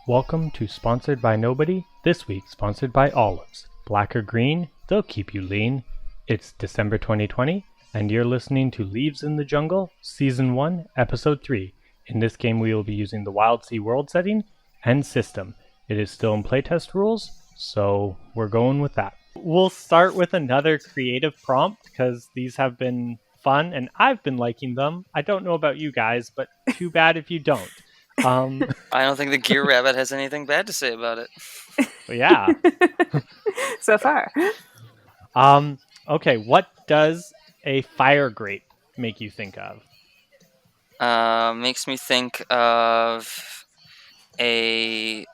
Welcome to Sponsored by Nobody, this week sponsored by Olives. Black or green, they'll keep you lean. It's December 2020, and you're listening to Leaves in the Jungle, Season 1, Episode 3. In this game we will be using the Wildsea world setting and system. It is still in playtest rules, so we're going with that. We'll start with another creative prompt, because these have been fun, and I've been liking them. I don't know about you guys, but too bad if you don't. I don't think the Gear Rabbit has anything bad to say about it. Yeah. So far. Okay, what does a fire grate make you think of? Makes me think of a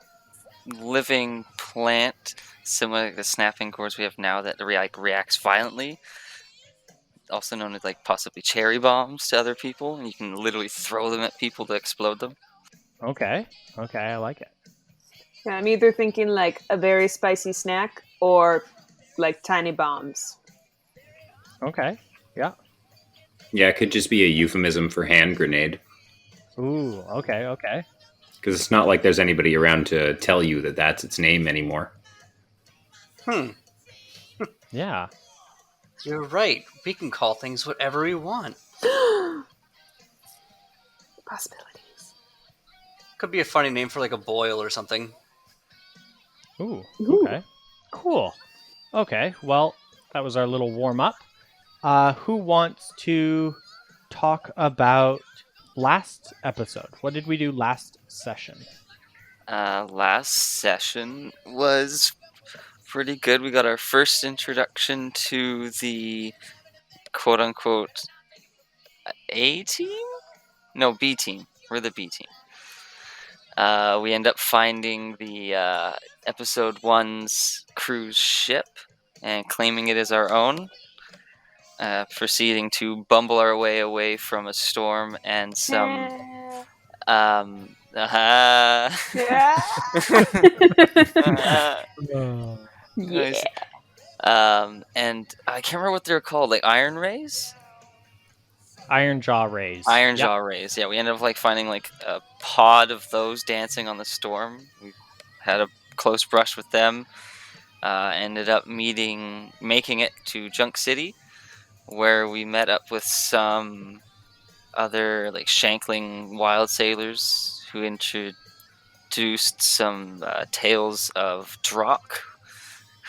living plant, similar to the snapping gourds we have now that reacts violently. Also known as possibly cherry bombs to other people, and you can literally throw them at people to explode them. Okay, I like it. Yeah, I'm either thinking like a very spicy snack or like tiny bombs. Okay, yeah. Yeah, it could just be a euphemism for hand grenade. Ooh, okay. Because it's not like there's anybody around to tell you that that's its name anymore. Yeah. You're right. We can call things whatever we want. Possibilities. Could be a funny name for like a boil or something. Ooh, okay. Cool. Okay, well, that was our little warm-up. Who wants to talk about last episode? What did we do last session? Last session was pretty good. We got our first introduction to the quote-unquote A team? No, B team. We're the B team. We end up finding the episode 1's cruise ship and claiming it as our own. Proceeding to bumble our way away from a storm and some... Yeah. Nice. And I can't remember what they're called, like Iron Rays? Iron Jaw Rays. Iron Jaw Rays, yeah. We ended up finding a pod of those dancing on the storm. We had a close brush with them. Ended up making it to Junk City, where we met up with some other shankling wild sailors who introduced some tales of Drock,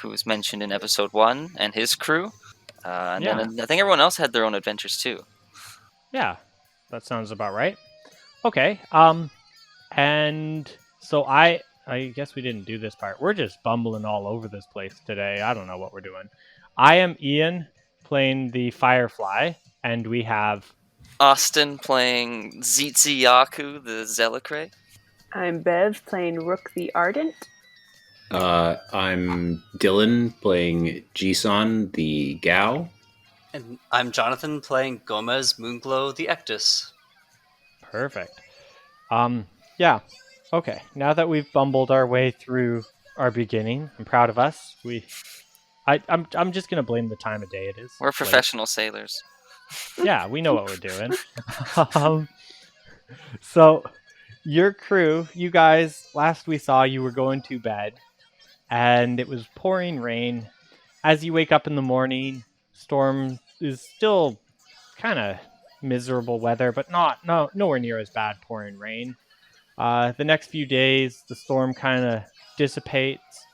who was mentioned in episode 1, and his crew. Then I think everyone else had their own adventures too. Yeah, that sounds about right. Okay, and so I guess we didn't do this part. We're just bumbling all over this place today. I don't know what we're doing. I am Ian, playing the Firefly, and we have... Austin playing Zitziyaku, the Zelicray. I'm Bev playing Rook the Ardent. I'm Dylan playing Jisun the Gao. And I'm Jonathan playing Gomez Moonglow the Ectus. Perfect. Yeah. Okay. Now that we've bumbled our way through our beginning, I'm proud of us. I'm just gonna blame the time of day it is. We're professional sailors. Yeah, we know what we're doing. So, your crew, you guys, last we saw you were going to bed, and it was pouring rain. As you wake up in the morning, storm is still kind of miserable weather, but nowhere near as bad pouring rain. The next few days, the storm kind of dissipates,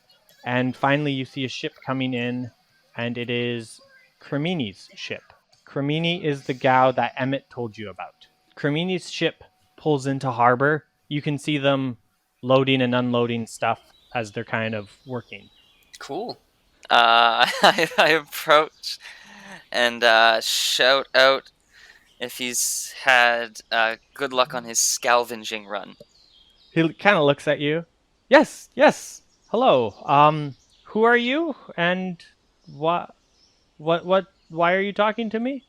and finally you see a ship coming in, and it is Cremini's ship. Cremini is the Gao that Emmett told you about. Cremini's ship pulls into harbor. You can see them loading and unloading stuff as they're kind of working. Cool. I approach and shout out if he's had good luck on his scavenging run. He kind of looks at you. Yes. Hello. Who are you? And what? Why are you talking to me?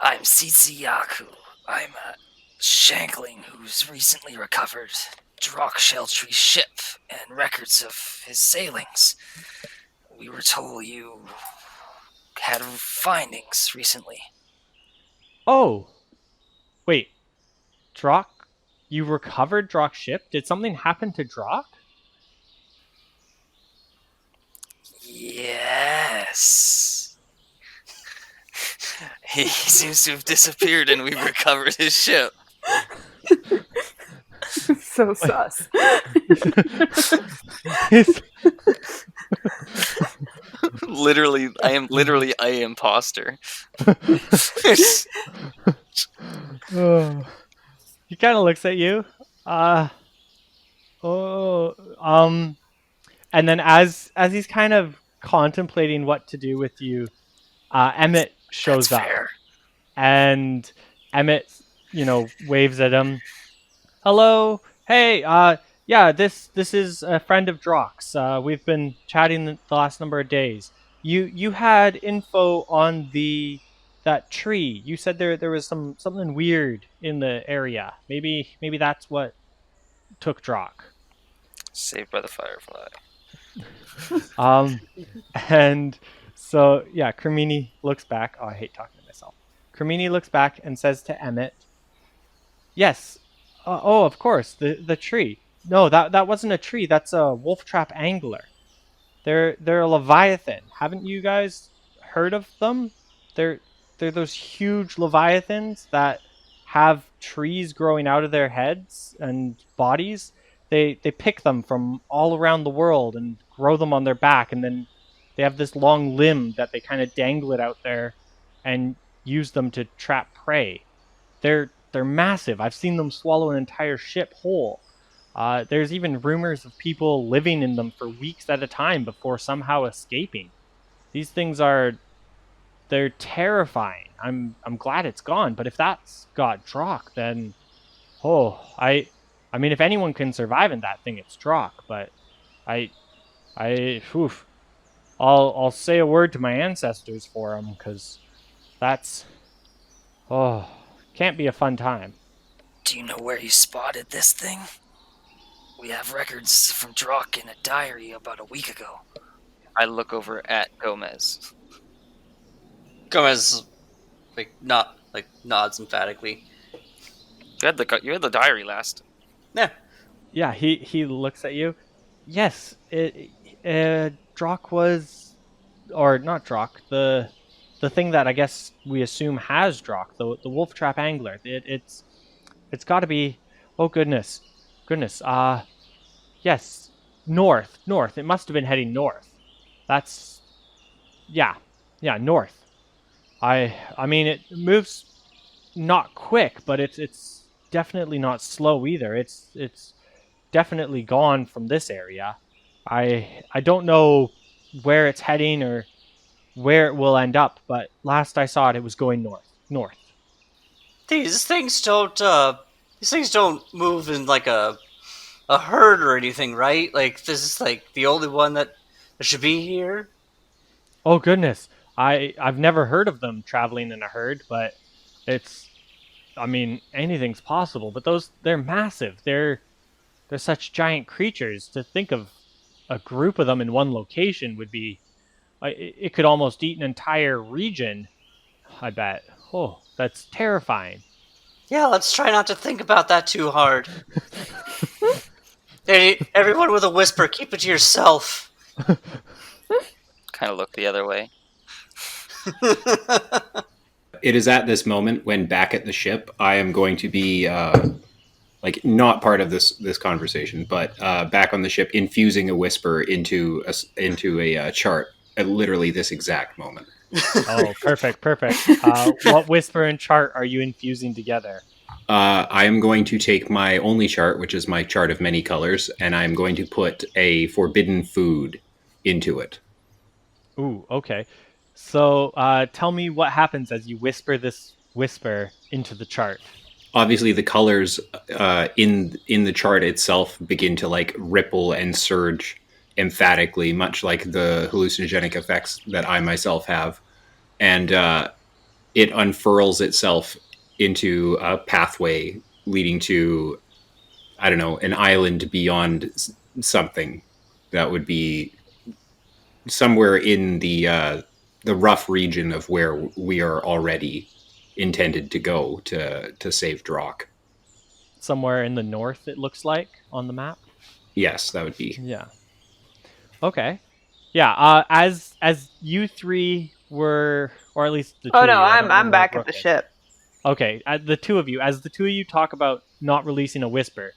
I'm Tsitsiyaku. I'm a shankling who's recently recovered Drock Sheltree's ship and records of his sailings. We were told you had findings recently. Oh, wait. Drock you recovered Drock's ship. Did something happen to Drock? Yes. He seems to have disappeared, and we recovered his ship. So sus. Literally, I am literally a imposter. He kind of looks at you. And then as he's kind of contemplating what to do with you, Emmett shows That's up. fair. And Emmett, waves at him. Hello. Hey, yeah, this is a friend of Drock's. We've been chatting the last number of days. You had info on that tree. You said there was something weird in the area. Maybe that's what took Drock. Saved by the Firefly. And so yeah, Kermini looks back. Oh, I hate talking to myself. Kermini looks back and says to Emmett, "Yes, of course, the tree. No, that wasn't a tree. That's a wolf trap angler. They're a leviathan. Haven't you guys heard of them? They're those huge leviathans that have trees growing out of their heads and bodies. They pick them from all around the world and grow them on their back, and then they have this long limb that they kind of dangle it out there and use them to trap prey. They're massive. I've seen them swallow an entire ship whole. There's even rumors of people living in them for weeks at a time before somehow escaping. These things they're terrifying. I'm glad it's gone, but if that's got Drock, then I mean, if anyone can survive in that thing, it's Drock. But I'll say a word to my ancestors for him, because that's can't be a fun time. Do you know where he spotted this thing? We have records from Drock in a diary about a week ago. I look over at Gomez. Gomez, nods emphatically. You had the diary last. Yeah. Yeah, he looks at you. Yes, Drock was, or not Drock, the thing that I guess we assume has Drock, the wolf trap angler. It's got to be. Oh goodness. Yes, north. It must have been heading north. That's, yeah, north. I mean, it moves not quick, but it's definitely not slow either. It's definitely gone from this area. I don't know where it's heading or where it will end up, but last I saw it was going north. These things don't move in like a herd or anything, right? Like, this is like the only one that should be here. Oh goodness, I've never heard of them traveling in a herd, but anything's possible. But they're massive. They're such giant creatures. To think of a group of them in one location would be, it could almost eat an entire region, I bet. Oh, that's terrifying. Yeah, let's try not to think about that too hard. Hey, everyone with a whisper, keep it to yourself. Kind of look the other way. It is at this moment when back at the ship, I am going to be not part of this conversation, but back on the ship, infusing a whisper into a chart at literally this exact moment. Oh, perfect. What whisper and chart are you infusing together? I am going to take my only chart, which is my chart of many colors, and I'm going to put a forbidden food into it. Ooh, okay. So tell me what happens as you whisper this whisper into the chart. Obviously, the colors in the chart itself begin to like ripple and surge emphatically, much like the hallucinogenic effects that I myself have, and it unfurls itself into a pathway leading to, I don't know, an island beyond something that would be somewhere in the rough region of where we are already intended to go to save Drock. somewhere in the north, it looks like, on the map. Yes, that would be. Yeah. Okay. Yeah, as you three were, or at least the two Oh of no, you, I don't know I'm where back at Brooke the is. ship. Okay, the two of you, as the two of you talk about not releasing a whisper,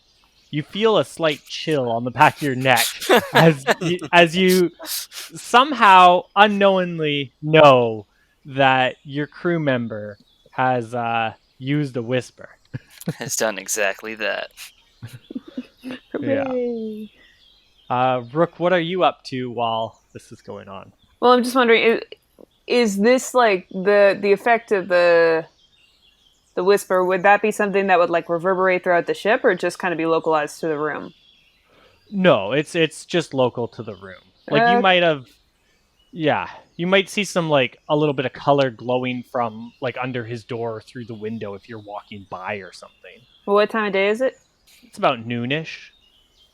you feel a slight chill on the back of your neck as you somehow unknowingly know that your crew member has used a whisper. Has done exactly that. Yeah. Hooray. Rook, what are you up to while this is going on? Well, I'm just wondering, is this like the effect of the whisper? Would that be something that would like reverberate throughout the ship, or just kind of be localized to the room? No, it's just local to the room. Like you might have, yeah, you might see some like a little bit of color glowing from like under his door through the window if you're walking by or something. Well, what time of day is it? It's about noonish.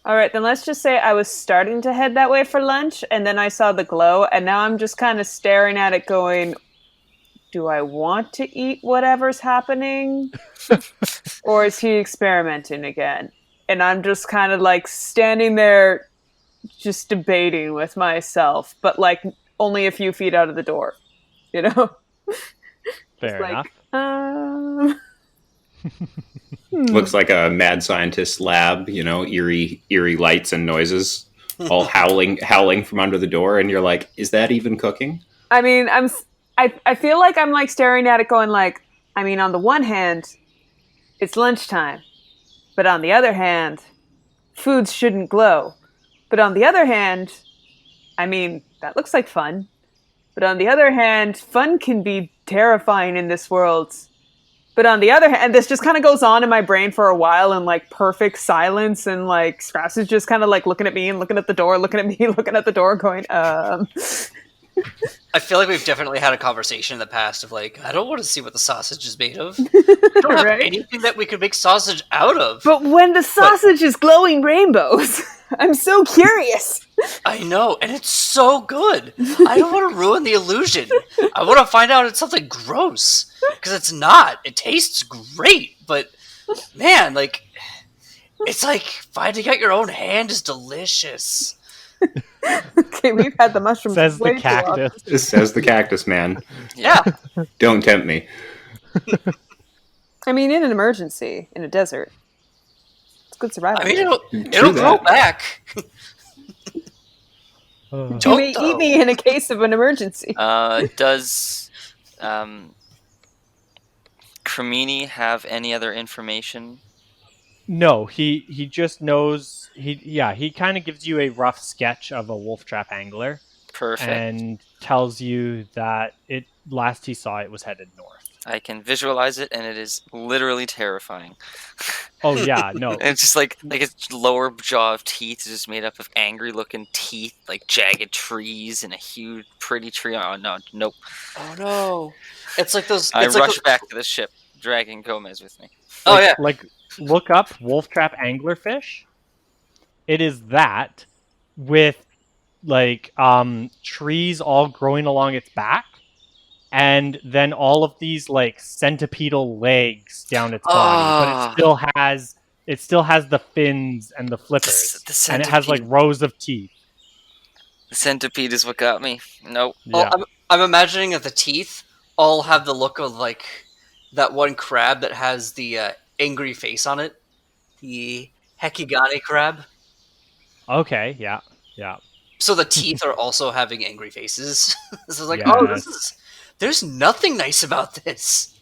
All right, then let's just say I was starting to head that way for lunch, and then I saw the glow, and now I'm just kind of staring at it going, do I want to eat whatever's happening? Or is he experimenting again? And I'm just kind of like standing there just debating with myself, but like only a few feet out of the door, you know? Fair like, enough. Looks like a mad scientist lab, eerie lights and noises, all howling from under the door, and you're like, is that even cooking? I mean, I feel like I'm like staring at it going like, I mean, on the one hand, it's lunchtime, but on the other hand, foods shouldn't glow. But on the other hand, I mean, that looks like fun. But on the other hand, fun can be terrifying in this world. But on the other hand, this just kind of goes on in my brain for a while in like perfect silence, and like Scraps is just kind of like looking at me and looking at the door, looking at me, looking at the door, going, I feel like we've definitely had a conversation in the past of like, I don't want to see what the sausage is made of. I don't have Right? anything that we could make sausage out of. But when the sausage is glowing rainbows, I'm so curious. I know, and it's so good. I don't want to ruin the illusion. I want to find out it's something gross, because it's not. It tastes great, but man, like, it's like finding out your own hand is delicious. Okay, we've had the mushrooms. Says way the too long. cactus. This says the cactus man. Yeah. Don't tempt me. I mean, in an emergency, in a desert, it's good survival. I mean, it'll grow back. Oh. you may eat me in a case of an emergency. Does Cremini have any other information? No, he just knows. He kind of gives you a rough sketch of a wolf trap angler. Perfect. And tells you that last he saw it was headed north. I can visualize it, and it is literally terrifying. Oh yeah, no. It's just like its lower jaw of teeth is just made up of angry-looking teeth, like jagged trees and a huge, pretty tree. Oh no, nope. Oh no! It's like those. I It's rush like back to the ship, dragging Gomez with me. Oh yeah. Like look up wolf trap anglerfish. It is that with like trees all growing along its back, and then all of these like centipedal legs down its body, but it still has the fins and the flippers, The and it has like rows of teeth. The centipede is what got me. Nope. Yeah. I'm imagining that the teeth all have the look of like that one crab that has the angry face on it, the Hekigane crab. Okay, yeah. So the teeth are also having angry faces. So it's like, Yes. there's nothing nice about this.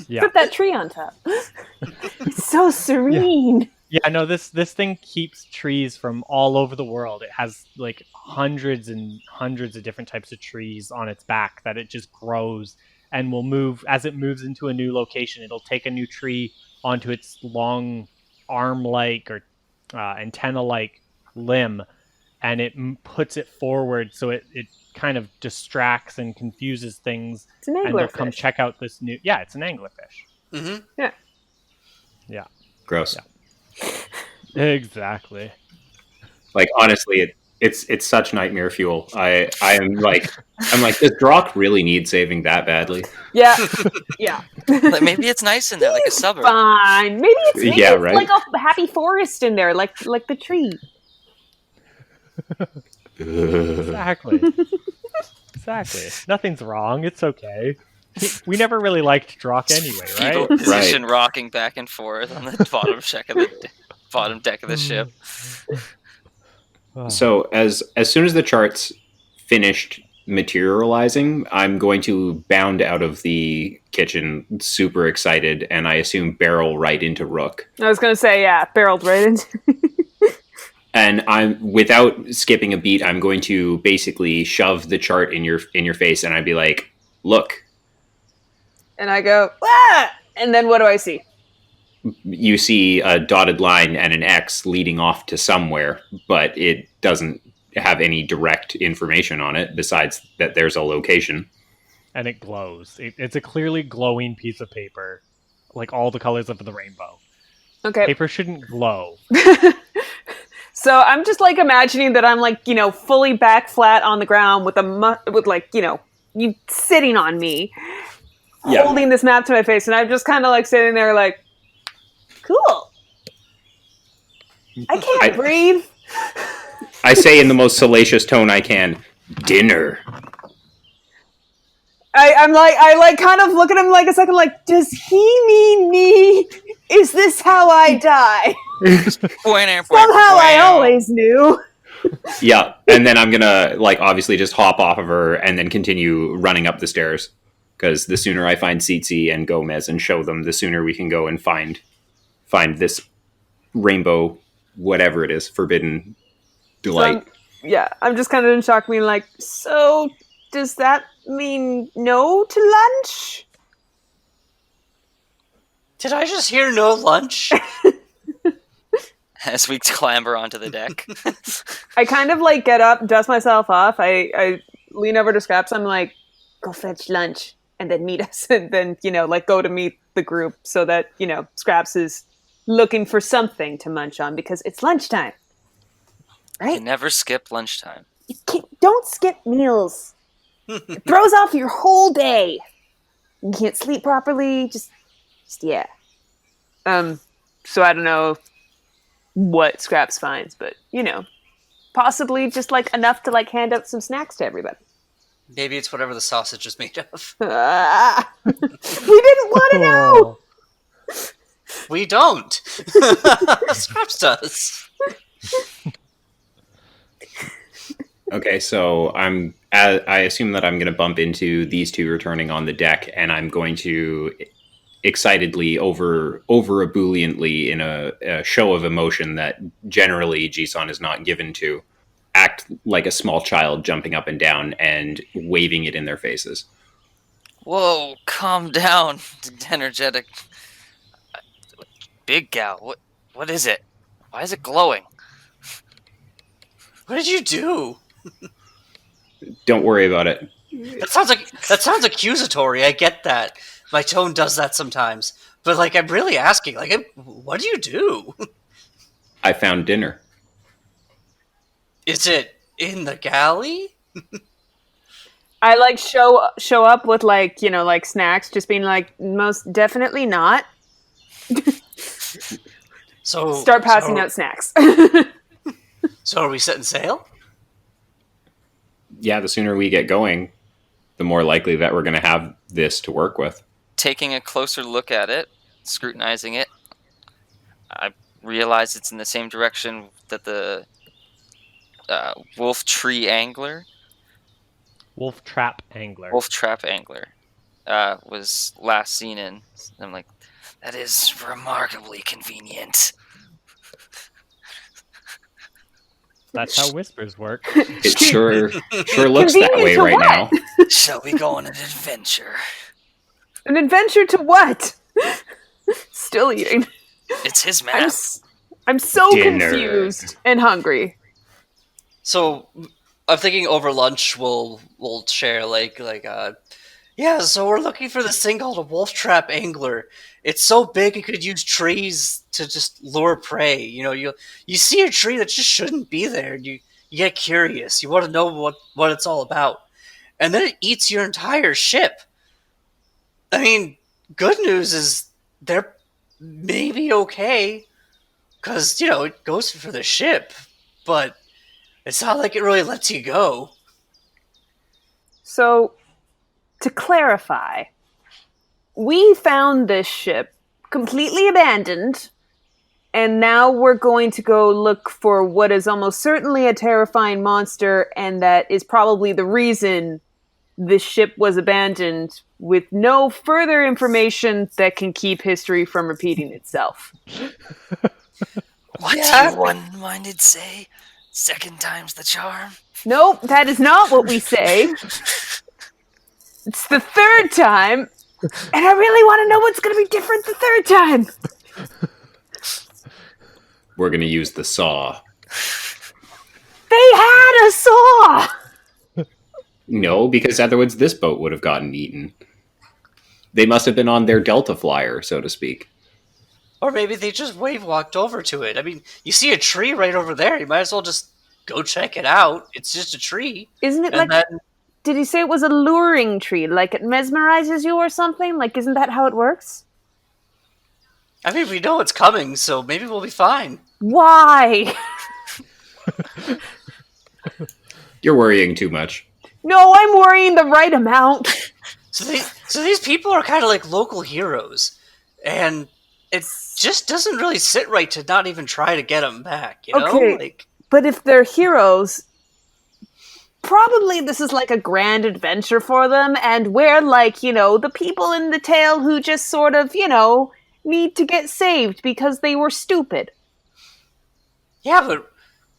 Yeah. Put that tree on top. It's so serene. Yeah, no, this thing keeps trees from all over the world. It has like hundreds and hundreds of different types of trees on its back that it just grows and will move as it moves into a new location. It'll take a new tree onto its long arm-like or antenna-like limb, and it puts it forward so it kind of distracts and confuses things. It's an And they'll come anglerfish. check out this new... Yeah, it's an anglerfish. Mm-hmm. Gross. Yeah. Exactly. Like honestly, It's such nightmare fuel. I'm like, does Drock really need saving that badly? Yeah, yeah. Like, maybe it's nice in there, like a suburb. Fine. Maybe it's Yeah, right. like a happy forest in there, like the tree. Exactly. Exactly. Nothing's wrong. It's okay. We never really liked Drock anyway, Fetal right? position rocking back and forth on the bottom deck of the ship. So as soon as the chart's finished materializing, I'm going to bound out of the kitchen, super excited, and I assume barrel right into Rook. I was gonna say, yeah, barreled right into. And I'm, without skipping a beat, I'm going to basically shove the chart in your face, and I'd be like, "Look." And I go, ah! And then what do I see? You see a dotted line and an X leading off to somewhere, but it doesn't have any direct information on it besides that there's a location. And it glows. It's a clearly glowing piece of paper, like all the colors of the rainbow. Okay. Paper shouldn't glow. So I'm just like imagining that I'm like, fully back flat on the ground with you sitting on me, holding this map to my face, and I'm just kind of like sitting there like, cool. I can't breathe. I say in the most salacious tone I can, dinner. I kind of look at him like a second, like, does he mean me? Is this how I die? Somehow I always knew. Yeah, and then I'm gonna obviously just hop off of her and then continue running up the stairs, because the sooner I find Tsitsi and Gomez and show them, the sooner we can go and find this rainbow, whatever it is, forbidden delight. So I'm just kind of in shock, being like, so does that mean no to lunch? Did I just hear no lunch? As we clamber onto the deck. I kind of get up, dust myself off. I lean over to Scraps. I'm like, go fetch lunch and then meet us. And then, go to meet the group so that, Scraps is looking for something to munch on because it's lunchtime. Right? You never skip lunchtime. Don't skip meals. It throws off your whole day. You can't sleep properly. Just yeah. So I don't know what Scraps finds, but possibly just enough to hand out some snacks to everybody. Maybe it's whatever the sausage is made of. We didn't want to know. We don't. Scraps does. Okay, so I assume that I'm going to bump into these two returning on the deck, and I'm going to excitedly, over ebulliently, in a show of emotion that generally Jisun is not given to, act like a small child jumping up and down and waving it in their faces. Whoa, calm down, energetic. Big gal, what is it? Why is it glowing? What did you do? Don't worry about it. That sounds accusatory. I get that. My tone does that sometimes. But I'm really asking, what do you do? I found dinner. Is it in the galley? I show up with snacks, just being most definitely not. So start passing out snacks. So are we setting sail? Yeah, the sooner we get going, the more likely that we're going to have this to work with. Taking a closer look at it, scrutinizing it, I realize it's in the same direction that the wolf trap angler was last seen in. I'm like, that is remarkably convenient. That's how whispers work. It sure looks that way right now. Shall we go on an adventure? An adventure to what? Still eating. It's his map. I'm so Dinner. confused and hungry. So I'm thinking over lunch we'll share so we're looking for this thing called a wolf trap angler. It's so big it could use trees to just lure prey. You see a tree that just shouldn't be there. You you get curious. You want to know what it's all about. And then it eats your entire ship. I mean, good news is they're maybe okay, because, it goes for the ship, but it's not like it really lets you go. So, to clarify, we found this ship completely abandoned, and now we're going to go look for what is almost certainly a terrifying monster, and that is probably the reason this ship was abandoned, with no further information that can keep history from repeating itself. What do you one-minded say? Second time's the charm? Nope, that is not what we say. It's the third time, and I really want to know what's going to be different the third time. We're going to use the saw. They had a saw! No, because otherwise this boat would have gotten eaten. They must have been on their Delta flyer, so to speak. Or maybe they just wave walked over to it. I mean, you see a tree right over there. You might as well just go check it out. It's just a tree. Isn't it did he say it was a luring tree? Like it mesmerizes you or something? Like, isn't that how it works? I mean, we know it's coming, so maybe we'll be fine. Why? You're worrying too much. No, I'm worrying the right amount. So these people are kind of like local heroes, and it just doesn't really sit right to not even try to get them back, you know? Okay, but if they're heroes, probably this is like a grand adventure for them, and we're like, the people in the tale who just sort of, need to get saved because they were stupid. Yeah, but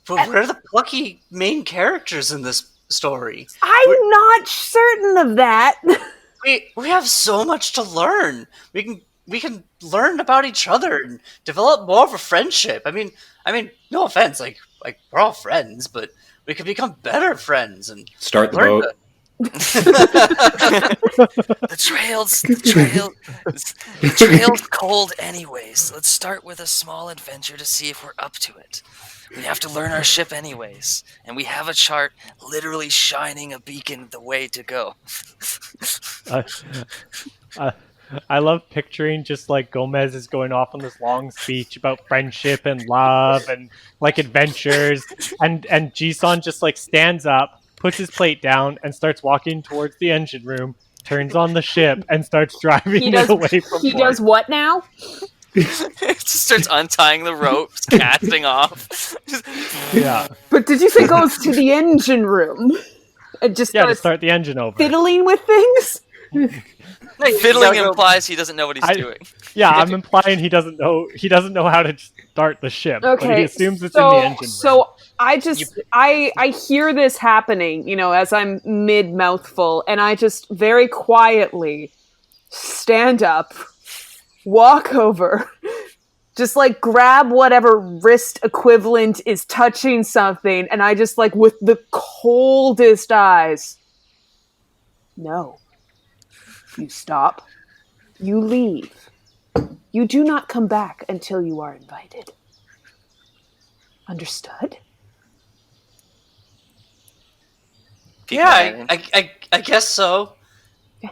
we're the plucky main characters in this story. I'm not certain of that. We have so much to learn. We can learn about each other and develop more of a friendship. I mean, no offense, like we're all friends, but we could become better friends and start the boat. The trail's cold anyways. Let's start with a small adventure to see if we're up to it. We have to learn our ship anyways, and we have a chart literally shining a beacon of the way to go. I love picturing just like Gomez is going off on this long speech about friendship and love and like adventures, and Jisun just like stands up, puts his plate down, and starts walking towards the engine room, turns on the ship, and starts driving it away from He port. does what now? It just starts untying the ropes, casting off. Yeah. But did you say goes to the engine room? And just to start the engine over. Fiddling with things? Fiddling implies he doesn't know what he's doing. Yeah, I'm implying he doesn't know how to start the ship. Okay, but he assumes it's in the engine room. So I hear this happening, as I'm mid-mouthful, and I just very quietly stand up, walk over, just like grab whatever wrist equivalent is touching something, and I just like with the coldest eyes, no. You stop. You leave. You do not come back until you are invited. Understood? Yeah, I guess so. Yeah.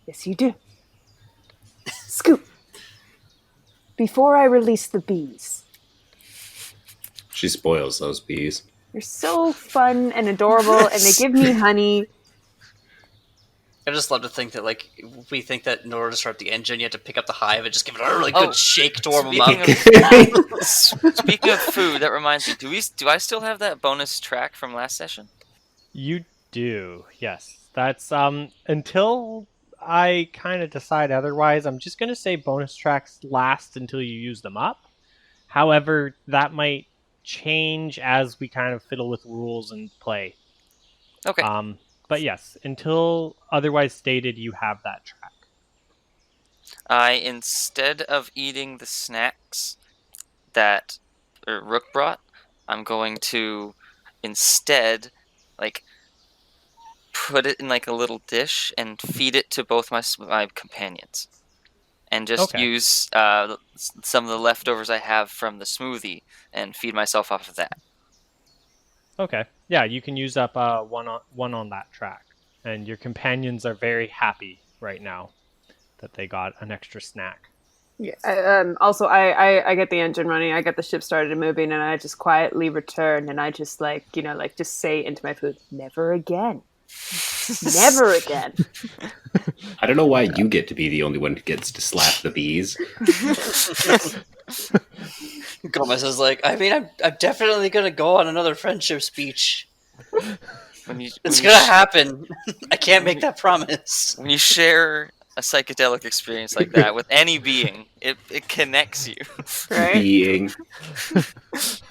Yes, you do. Scoop. Before I release the bees. She spoils those bees. They're so fun and adorable, and they give me honey. I just love to think that, like, we think that in order to start the engine, you have to pick up the hive and just give it a really good shake to warm them up. Speaking of food, that reminds me. Do I still have that bonus track from last session? You do, yes. That's until I kind of decide otherwise. I'm just gonna say bonus tracks last until you use them up. However, that might change as we kind of fiddle with rules and play. Okay. But yes, until otherwise stated, you have that track. Instead of eating the snacks that Rook brought, I'm going to instead, like, put it in like a little dish and feed it to both my companions, and just use some of the leftovers I have from the smoothie and feed myself off of that. Okay. Yeah, you can use up one on that track. And your companions are very happy right now that they got an extra snack. Yeah. Also, I get the engine running. I get the ship started and moving, and I just quietly return, and I just just say into my food, "Never again, never again." I don't know why you get to be the only one who gets to slap the bees. Gomez is like, I mean, I'm definitely gonna go on another friendship speech. It's gonna happen. I can't make that promise. When you share a psychedelic experience like that with any being, it connects you. Right? Being.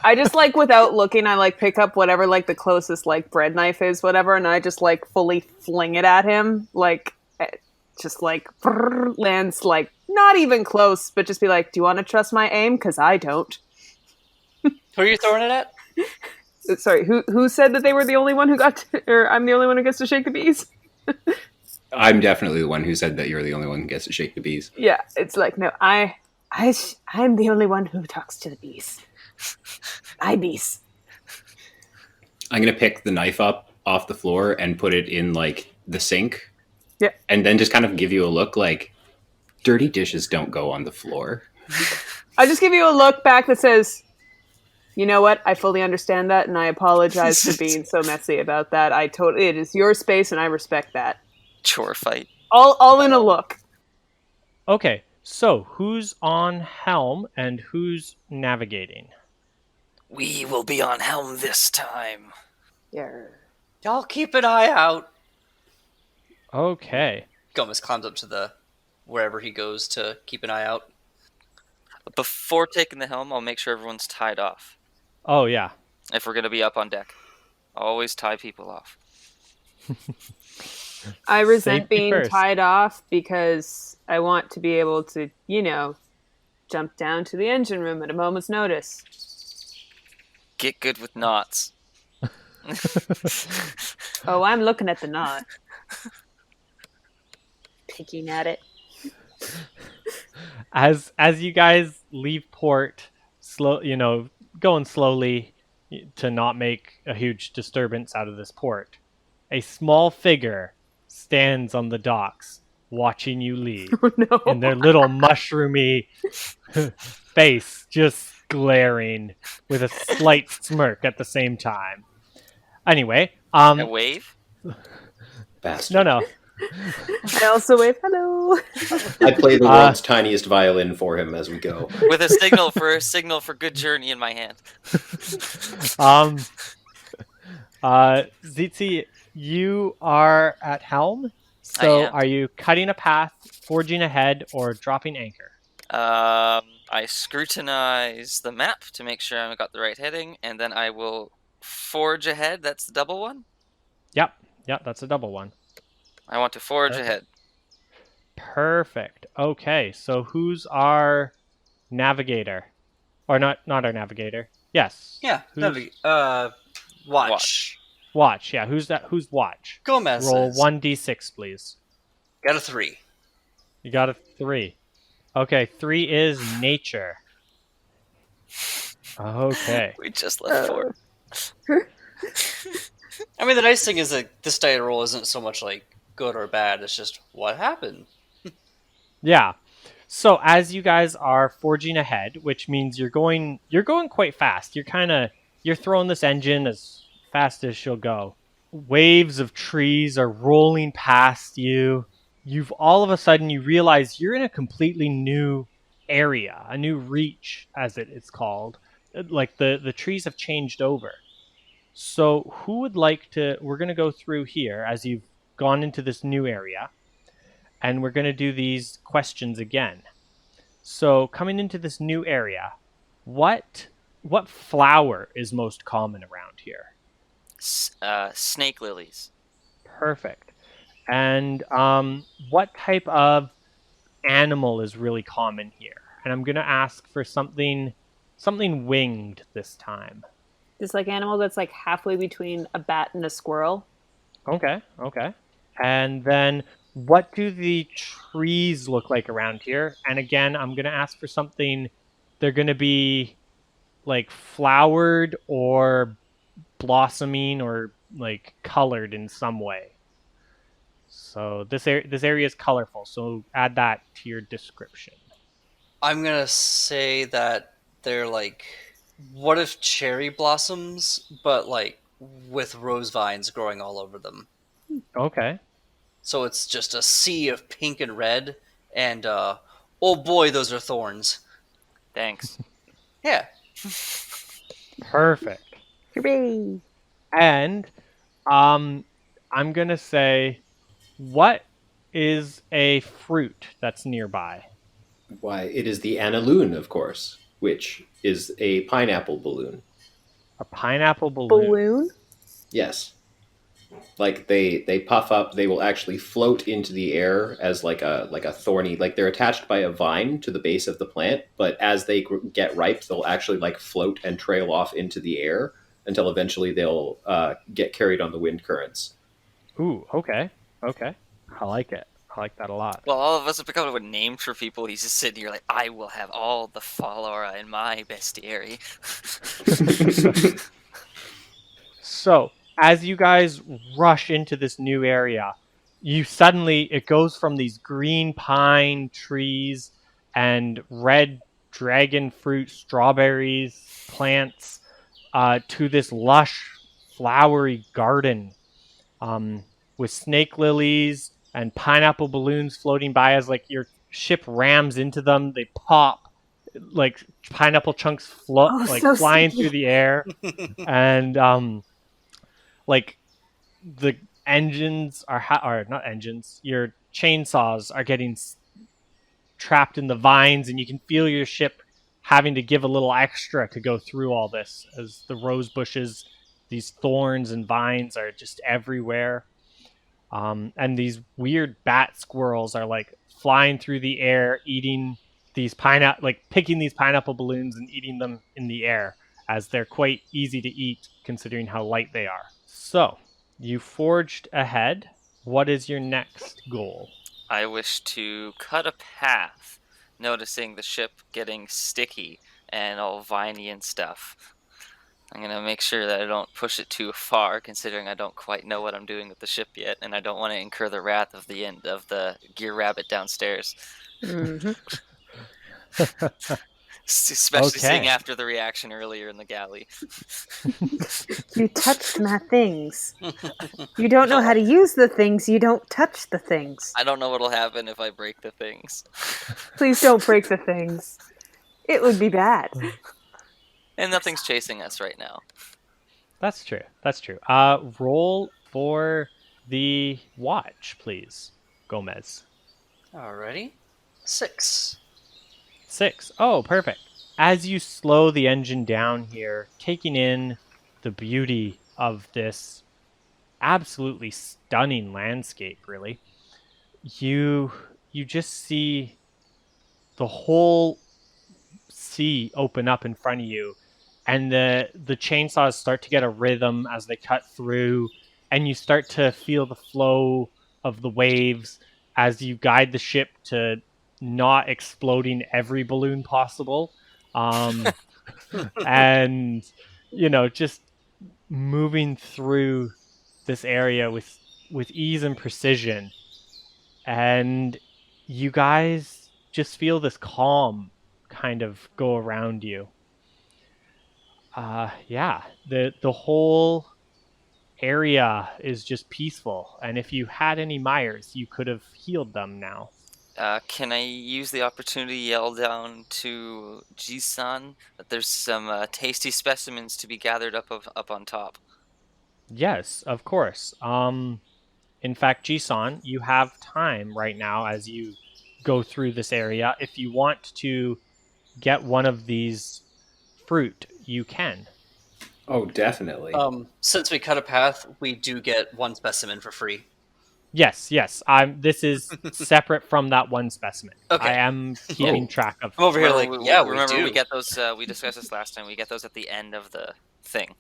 I just without looking, I pick up whatever the closest bread knife is, whatever, and I just fully fling it at him, just lands not even close, but just be like, "Do you want to trust my aim? Because I don't." Who are you throwing it at? Sorry, who said that they were the only one who or I'm the only one who gets to shake the bees? I'm definitely the one who said that you're the only one who gets to shake the bees. Yeah, it's no, I'm the only one who talks to the bees. My bees. I'm going to pick the knife up off the floor and put it in the sink. Yeah. And then just kind of give you a look like dirty dishes don't go on the floor. I just give you a look back that says, "You know what? I fully understand that, and I apologize for being so messy about that. It is your space, and I respect that." Chore fight. All in a look. Okay, so who's on helm and who's navigating? We will be on helm this time. Yeah. Y'all keep an eye out. Okay. Gomez climbs up to the wherever he goes to keep an eye out. Before taking the helm, I'll make sure everyone's tied off. Oh, yeah. If we're going to be up on deck. Always tie people off. I resent Safety being first. tied off because I want to be able to, jump down to the engine room at a moment's notice. Get good with knots. Oh, I'm looking at the knot. Picking at it. As you guys leave port, going slowly to not make a huge disturbance out of this port, a small figure stands on the docks watching you leave. Oh, no. And their little mushroomy face just glaring with a slight smirk at the same time. Anyway, A wave? Bastard. no. I also wave hello. I play the world's tiniest violin for him as we go. With a signal for good journey in my hand. Zitzi, you are at helm. So are you cutting a path, forging ahead, or dropping anchor? I scrutinize the map to make sure I've got the right heading, and then I will forge ahead. That's the double one? Yep, that's a double one. I want to forge ahead. Perfect. Okay, so who's our navigator? Or not our navigator. Yes. Yeah, watch. Watch, yeah. Who's that? Who's watch? Gomez. Roll 1d6, please. Got a 3. You got a 3. Okay, 3 is nature. Okay. We just left 4. I mean, the nice thing is that this die roll isn't so much good or bad. It's just what happened. Yeah. So as you guys are forging ahead, which means you're going quite fast. You're throwing this engine as fast as she'll go. Waves of trees are rolling past you. You've all of a sudden you realize you're in a completely new area, a new reach as it's called. Like the trees have changed over. So who would like to, we're going to go through here as you've gone into this new area, and we're going to do these questions again. So coming into this new area, what flower is most common around here? Snake lilies. Perfect. And what type of animal is really common here? And I'm going to ask for something winged this time. This animal that's halfway between a bat and a squirrel. Okay. And then what do the trees look like around here? And again, I'm going to ask for something, they're going to be flowered or blossoming or like colored in some way. So this area is colorful. So add that to your description. I'm gonna say that they're like, what if cherry blossoms, but like with rose vines growing all over them. Okay. So it's just a sea of pink and red, and oh boy, those are thorns. Thanks. Yeah. Perfect. Hooray! And I'm gonna say, what is a fruit that's nearby? Why, it is the annaloon, of course, which is a pineapple balloon. A pineapple balloon. Balloon? Yes. Like they puff up, they will actually float into the air as like a thorny, like they're attached by a vine to the base of the plant, but as they get ripe, they'll actually like float and trail off into the air until eventually they'll get carried on the wind currents. Ooh, okay. Okay. I like it. I like that a lot. Well, all of us have become up with names for people. He's just sitting here like, I will have all the flora in my bestiary. So, as you guys rush into this new area, it goes from these green pine trees and red dragon fruit, strawberries, plants, to this lush, flowery garden with snake lilies and pineapple balloons floating by as like your ship rams into them. They pop, like pineapple chunks so flying sticky. through the air, and like the engines are not engines. Your chainsaws are getting trapped in the vines, and you can feel your ship having to give a little extra to go through all this as the rose bushes, these thorns and vines are just everywhere. And these weird bat squirrels are like flying through the air, eating these picking these pineapple balloons and eating them in the air, as they're quite easy to eat considering how light they are. So, you forged ahead. What is your next goal? I wish to cut a path, noticing the ship getting sticky and all viney and stuff. I'm going to make sure that I don't push it too far, considering I don't quite know what I'm doing with the ship yet, and I don't want to incur the wrath of the end of the gear rabbit downstairs. Mm-hmm. Especially Okay. seeing after the reaction earlier in the galley. You touched my things. You don't know how to use the things, you don't touch the things. I don't know what'll happen if I break the things. Please don't break the things. It would be bad. And nothing's chasing us right now. That's true. That's true. Roll for the watch, please, Gomez. Alrighty. 6. 6. Oh, perfect. As you slow the engine down here, taking in the beauty of this absolutely stunning landscape, really, you just see the whole sea open up in front of you, and the chainsaws start to get a rhythm as they cut through, and you start to feel the flow of the waves as you guide the ship to not exploding every balloon possible, and just moving through this area with ease and precision, and you guys just feel this calm kind of go around you. The whole area is just peaceful, and if you had any mires, you could have healed them now. Can I use the opportunity to yell down to Jisan that there's some tasty specimens to be gathered up on top? Yes, of course. In fact, Jisan, you have time right now as you go through this area. If you want to get one of these fruit, you can. Oh, definitely. Since we cut a path, we do get one specimen for free. Yes. This is separate from that one specimen. Okay. I am keeping track of. I'm over here like, yeah, we remember do. we get those. We discussed this last time. We get those at the end of the thing.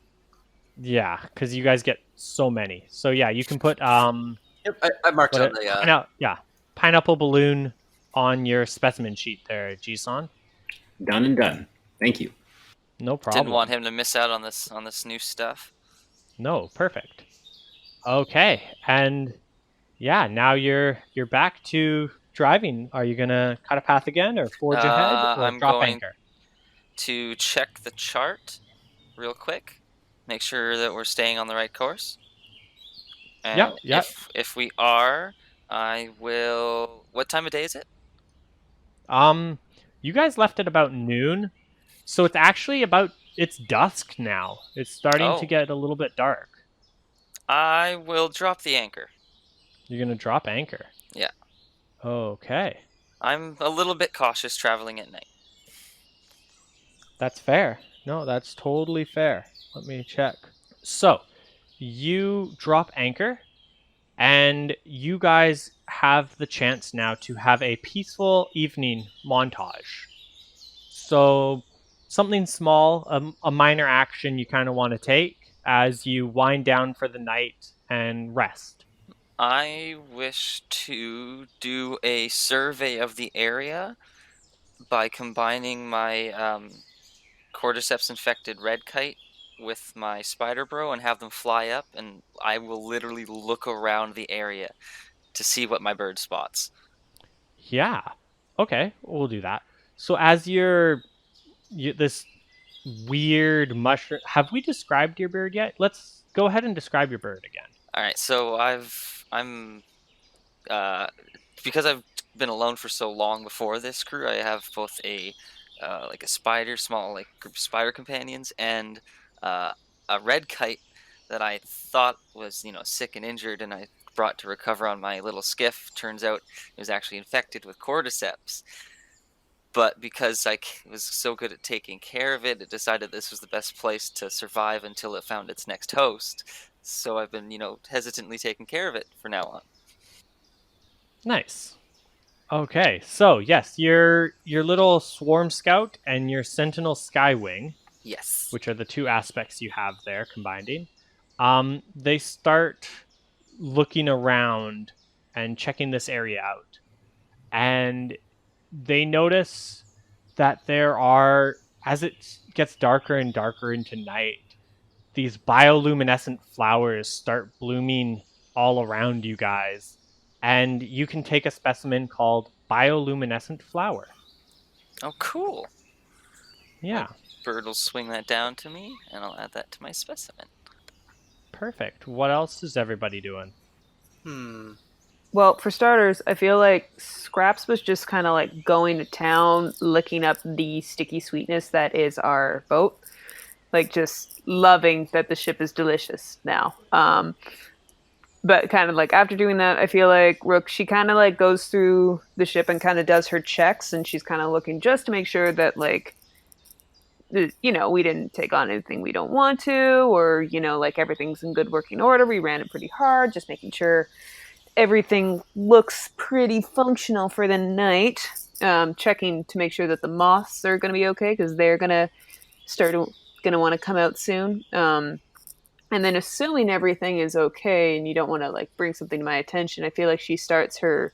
Yeah, because you guys get so many. So yeah, you can put Yep, I marked on the. pineapple balloon on your specimen sheet there, Jisan. Done and done. Thank you. No problem. Didn't want him to miss out on this new stuff. No, perfect. Okay, and yeah, now you're back to driving. Are you gonna cut a path again, or forge ahead, or I'm drop going anchor? to check the chart real quick, make sure that we're staying on the right course. Yep, And yep. if we are, I will. What time of day is it? You guys left at about noon, so it's actually it's dusk now. It's starting to Oh, get a little bit dark. I will drop the anchor. You're gonna drop anchor. Yeah. Okay, I'm a little bit cautious traveling at night. that's fair. No, that's totally fair. Let me check. So, you drop anchor, and you guys have the chance now to have a peaceful evening montage. So, something small, a minor action you kind of want to take as you wind down for the night and rest. I wish to do a survey of the area by combining my cordyceps infected red kite with my spider bro and have them fly up, and I will literally look around the area to see what my bird spots. Yeah. Okay, we'll do that. So, as this weird mushroom, have we described your bird yet? Let's go ahead and describe your bird again. All right, so I'm uh, because I've been alone for so long before this crew. I have both a like a spider, small like group of spider companions, and a red kite that I thought was sick and injured, and I brought to recover on my little skiff. Turns out it was actually infected with cordyceps. But because I was so good at taking care of it, it decided this was the best place to survive until it found its next host. So I've been, hesitantly taking care of it for now on. Nice. Okay, so yes, your little swarm scout and your sentinel skywing, Yes. which are the two aspects you have there combining, they start looking around and checking this area out, and they notice that there are, as it gets darker and darker into night, these bioluminescent flowers start blooming all around you guys, and you can take a specimen called bioluminescent flower. Oh, cool. Yeah, Bird will swing that down to me, and I'll add that to my specimen. perfect. What else is everybody doing? Well, for starters, I feel like Scraps was just kind of like going to town, licking up the sticky sweetness that is our boat. Like just loving that the ship is delicious now. But kind of like after doing that, I feel like Rook, she kind of like goes through the ship and kind of does her checks, and she's kind of looking just to make sure that like we didn't take on anything we don't want to, or like everything's in good working order. We ran it pretty hard, just making sure everything looks pretty functional for the night. Checking to make sure that the moths are going to be okay because they're going to want to come out soon. And then assuming everything is okay and you don't want to like bring something to my attention, I feel like she starts her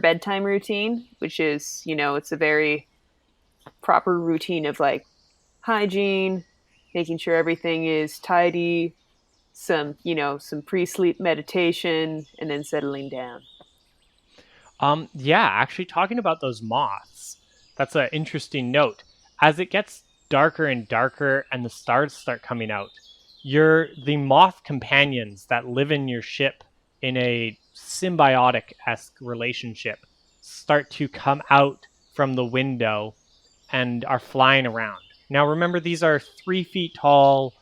bedtime routine, which is it's a very proper routine of like hygiene, making sure everything is tidy, some pre-sleep meditation, and then settling down. Yeah, actually talking about those moths, that's an interesting note. As it gets darker and darker and the stars start coming out, the moth companions that live in your ship in a symbiotic-esque relationship start to come out from the window and are flying around. Now remember, these are 3 feet tall,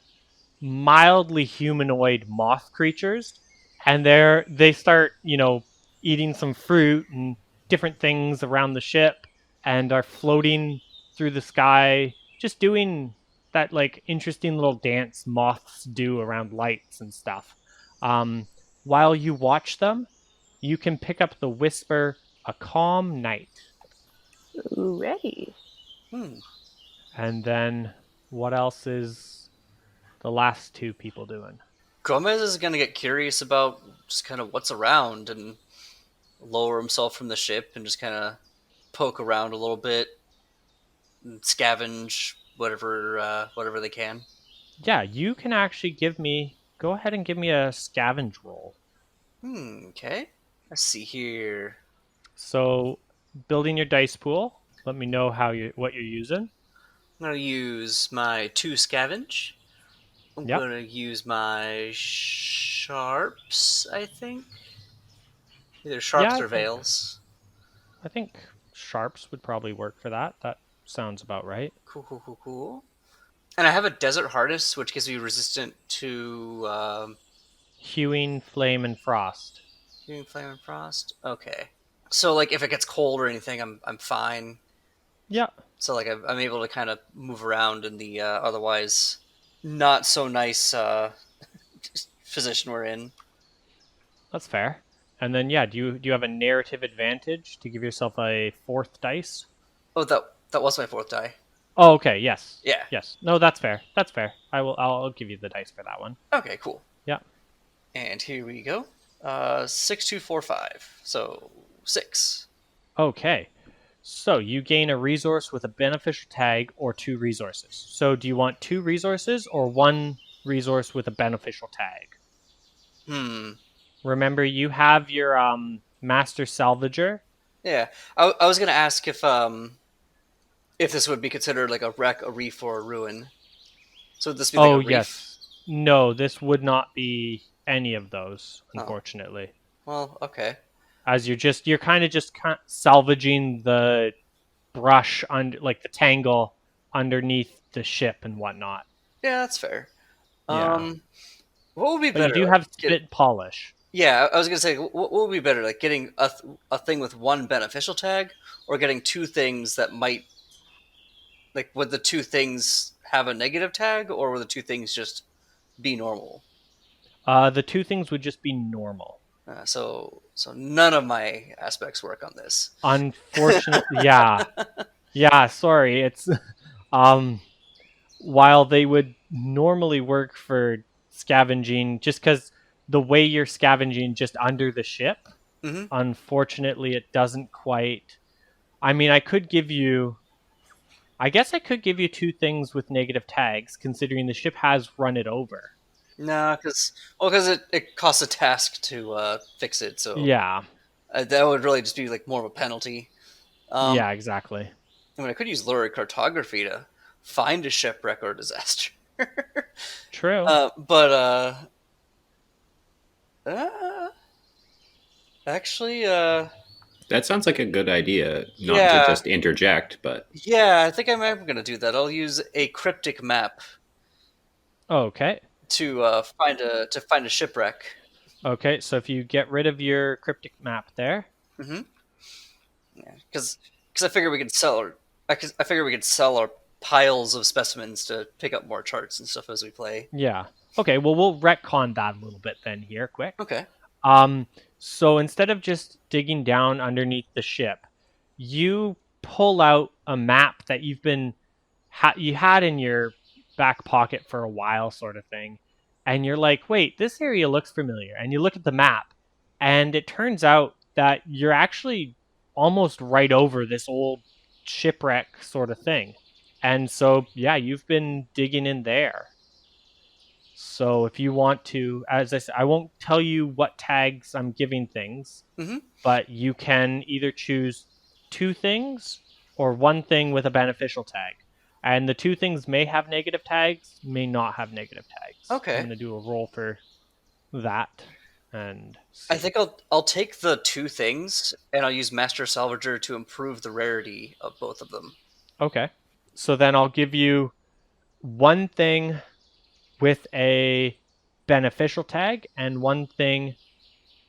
mildly humanoid moth creatures, and they start, eating some fruit and different things around the ship and are floating through the sky, just doing that like interesting little dance moths do around lights and stuff. While you watch them, you can pick up the whisper, "A calm night." Ooh, ready. And then what else is the last 2 people doing? Gomez is going to get curious about just kind of what's around and lower himself from the ship and just kind of poke around a little bit and scavenge whatever they can. Yeah, you can actually give me go ahead and give me a scavenge roll. Okay. Let's see here. So, building your dice pool. Let me know what you're using. I'm gonna use my 2 scavenge. I'm Yep. gonna use my sharps, I think. Either sharps Yeah, or veils. I think sharps would probably work for that. That sounds about right. Cool. And I have a desert harness, which gives me resistant to Hewing, flame, and frost. healing flame and frost. Okay. So like if it gets cold or anything, I'm fine. Yeah, So like I'm able to kind of move around in the otherwise not so nice position we're in. that's fair. And then yeah, do you have a narrative advantage to give yourself a 4th dice? Oh, that was my 4th die. Oh, okay. Yes. Yeah. Yes. No, that's fair. That's fair. I'll give you the dice for that one. Okay, cool. Yeah. And here we go. 6, 2, 4, 5. So 6. Okay. So you gain a resource with a beneficial tag or 2 resources. So do you want 2 resources or 1 resource with a beneficial tag? Remember, you have your master salvager. Yeah. I was gonna ask if this would be considered like a wreck, a reef, or a ruin. So would this be like a reef? Yes. No, this would not be any of those, unfortunately. Well, okay. As you're kind of just salvaging the brush under, like the tangle underneath the ship and whatnot. Yeah, that's fair. Yeah. What would be But better? you do have spit polish. Yeah, I was gonna say, what would be better, like getting a thing with 1 beneficial tag, or getting 2 things that might, like, would the 2 things have a negative tag, or would the 2 things just be normal? The 2 things would just be normal. So none of my aspects work on this. Unfortunately, yeah. Sorry, it's while they would normally work for scavenging, just because the way you're scavenging just under the ship, unfortunately, it doesn't quite. I mean, I guess I could give you 2 things with negative tags, considering the ship has run it over. No, because it costs a task to fix it. So Yeah. That would really just be like more of a penalty. Yeah, exactly. I mean, I could use lurid cartography to find a shipwreck or disaster. True. Actually, That sounds like a good idea, not Yeah. to just interject, but yeah, I think I'm going to do that. I'll use a cryptic map Okay. to find a shipwreck. Okay, so if you get rid of your cryptic map there. Yeah, because I figure we could sell our piles of specimens to pick up more charts and stuff as we play. Yeah. Okay, well, we'll retcon that a little bit then here, quick. Okay. So instead of just digging down underneath the ship, you pull out a map that you had in your back pocket for a while, sort of thing, and you're like, wait, this area looks familiar. And you look at the map, and it turns out that you're actually almost right over this old shipwreck sort of thing. And so, yeah, you've been digging in there. So if you want to, as I said, I won't tell you what tags I'm giving things, but you can either choose 2 things or 1 thing with a beneficial tag. And the 2 things may have negative tags, may not have negative tags. Okay. I'm going to do a roll for that. And I think I'll take the 2 things and I'll use Master Salvager to improve the rarity of both of them. Okay. So then I'll give you 1 thing with a beneficial tag and 1 thing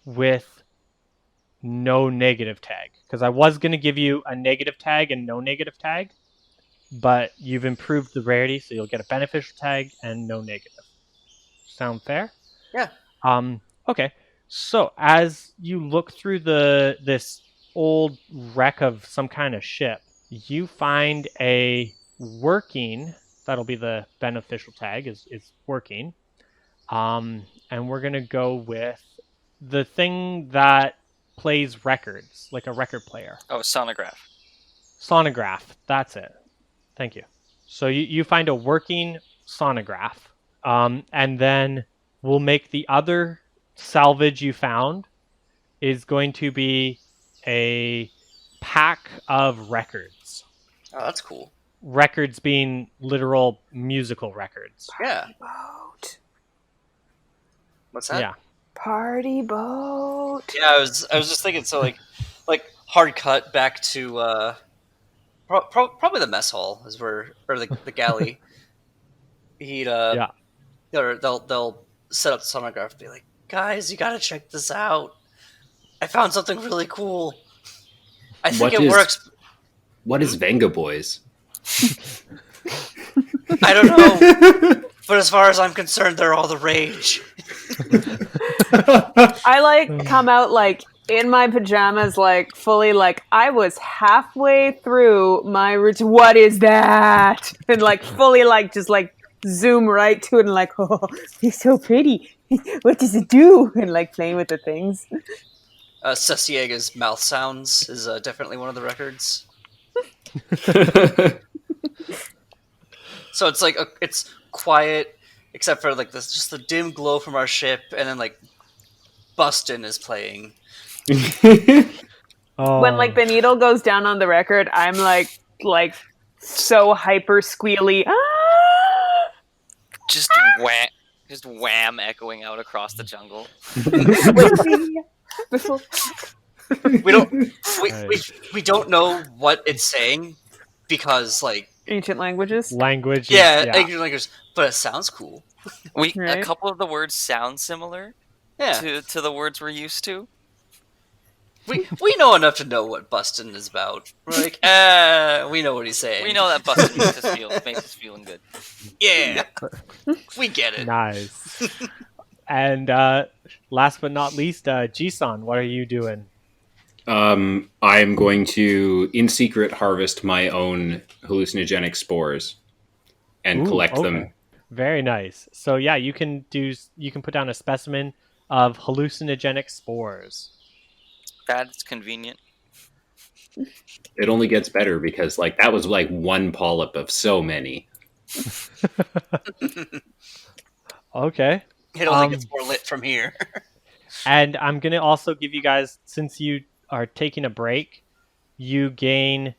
with no negative tag. Because I was going to give you a negative tag and no negative tag, but you've improved the rarity, so you'll get a beneficial tag and no negative. Sound fair? Yeah. Okay. So as you look through this old wreck of some kind of ship, you find a working. That'll be the beneficial tag is working. And we're gonna go with the thing that plays records, like a record player. Oh, sonograph. Sonograph. That's it. Thank you. So you find a working sonograph, and then we'll make the other salvage you found is going to be a pack of records. Oh, that's cool. Records being literal musical records. Yeah. Boat. What's that? Yeah. Party boat. Yeah, I was just thinking. So like hard cut back to probably the mess hall is where, or the galley. He'd Yeah. they'll set up the sonograph and be like, guys, you gotta check this out. I found something really cool. I think it works. What is Venga Boys? I don't know, but as far as I'm concerned, they're all the rage. I like come out like in my pajamas, like fully like I was halfway through my routine. What is that? And like fully like just like zoom right to it and like, oh, it's so pretty. What does it do? And like playing with the things. Sasiega's mouth sounds is definitely one of the records. So it's like it's quiet, except for like this, just the dim glow from our ship, and then like Bustin is playing. Oh. When like the needle goes down on the record, I'm like so hyper squealy. Ah! Just wham echoing out across the jungle. We don't know what it's saying because like Ancient languages. Language. yeah. English language, but it sounds cool. A Right. couple of the words sound similar Yeah, to the words we're used to. we know enough to know what Bustin is about. We're like, we know what he's saying. We know that busting makes us feeling good. Yeah, we get it. Nice. And last but not least, Jisan, what are you doing? I'm going to, in secret, harvest my own hallucinogenic spores and Ooh, collect okay. them. Very nice. So yeah, you can put down a specimen of hallucinogenic spores. That's convenient. It only gets better because like that was like one polyp of so many. Okay. It only gets more lit from here. And I'm going to also give you guys, since you are taking a break, you gain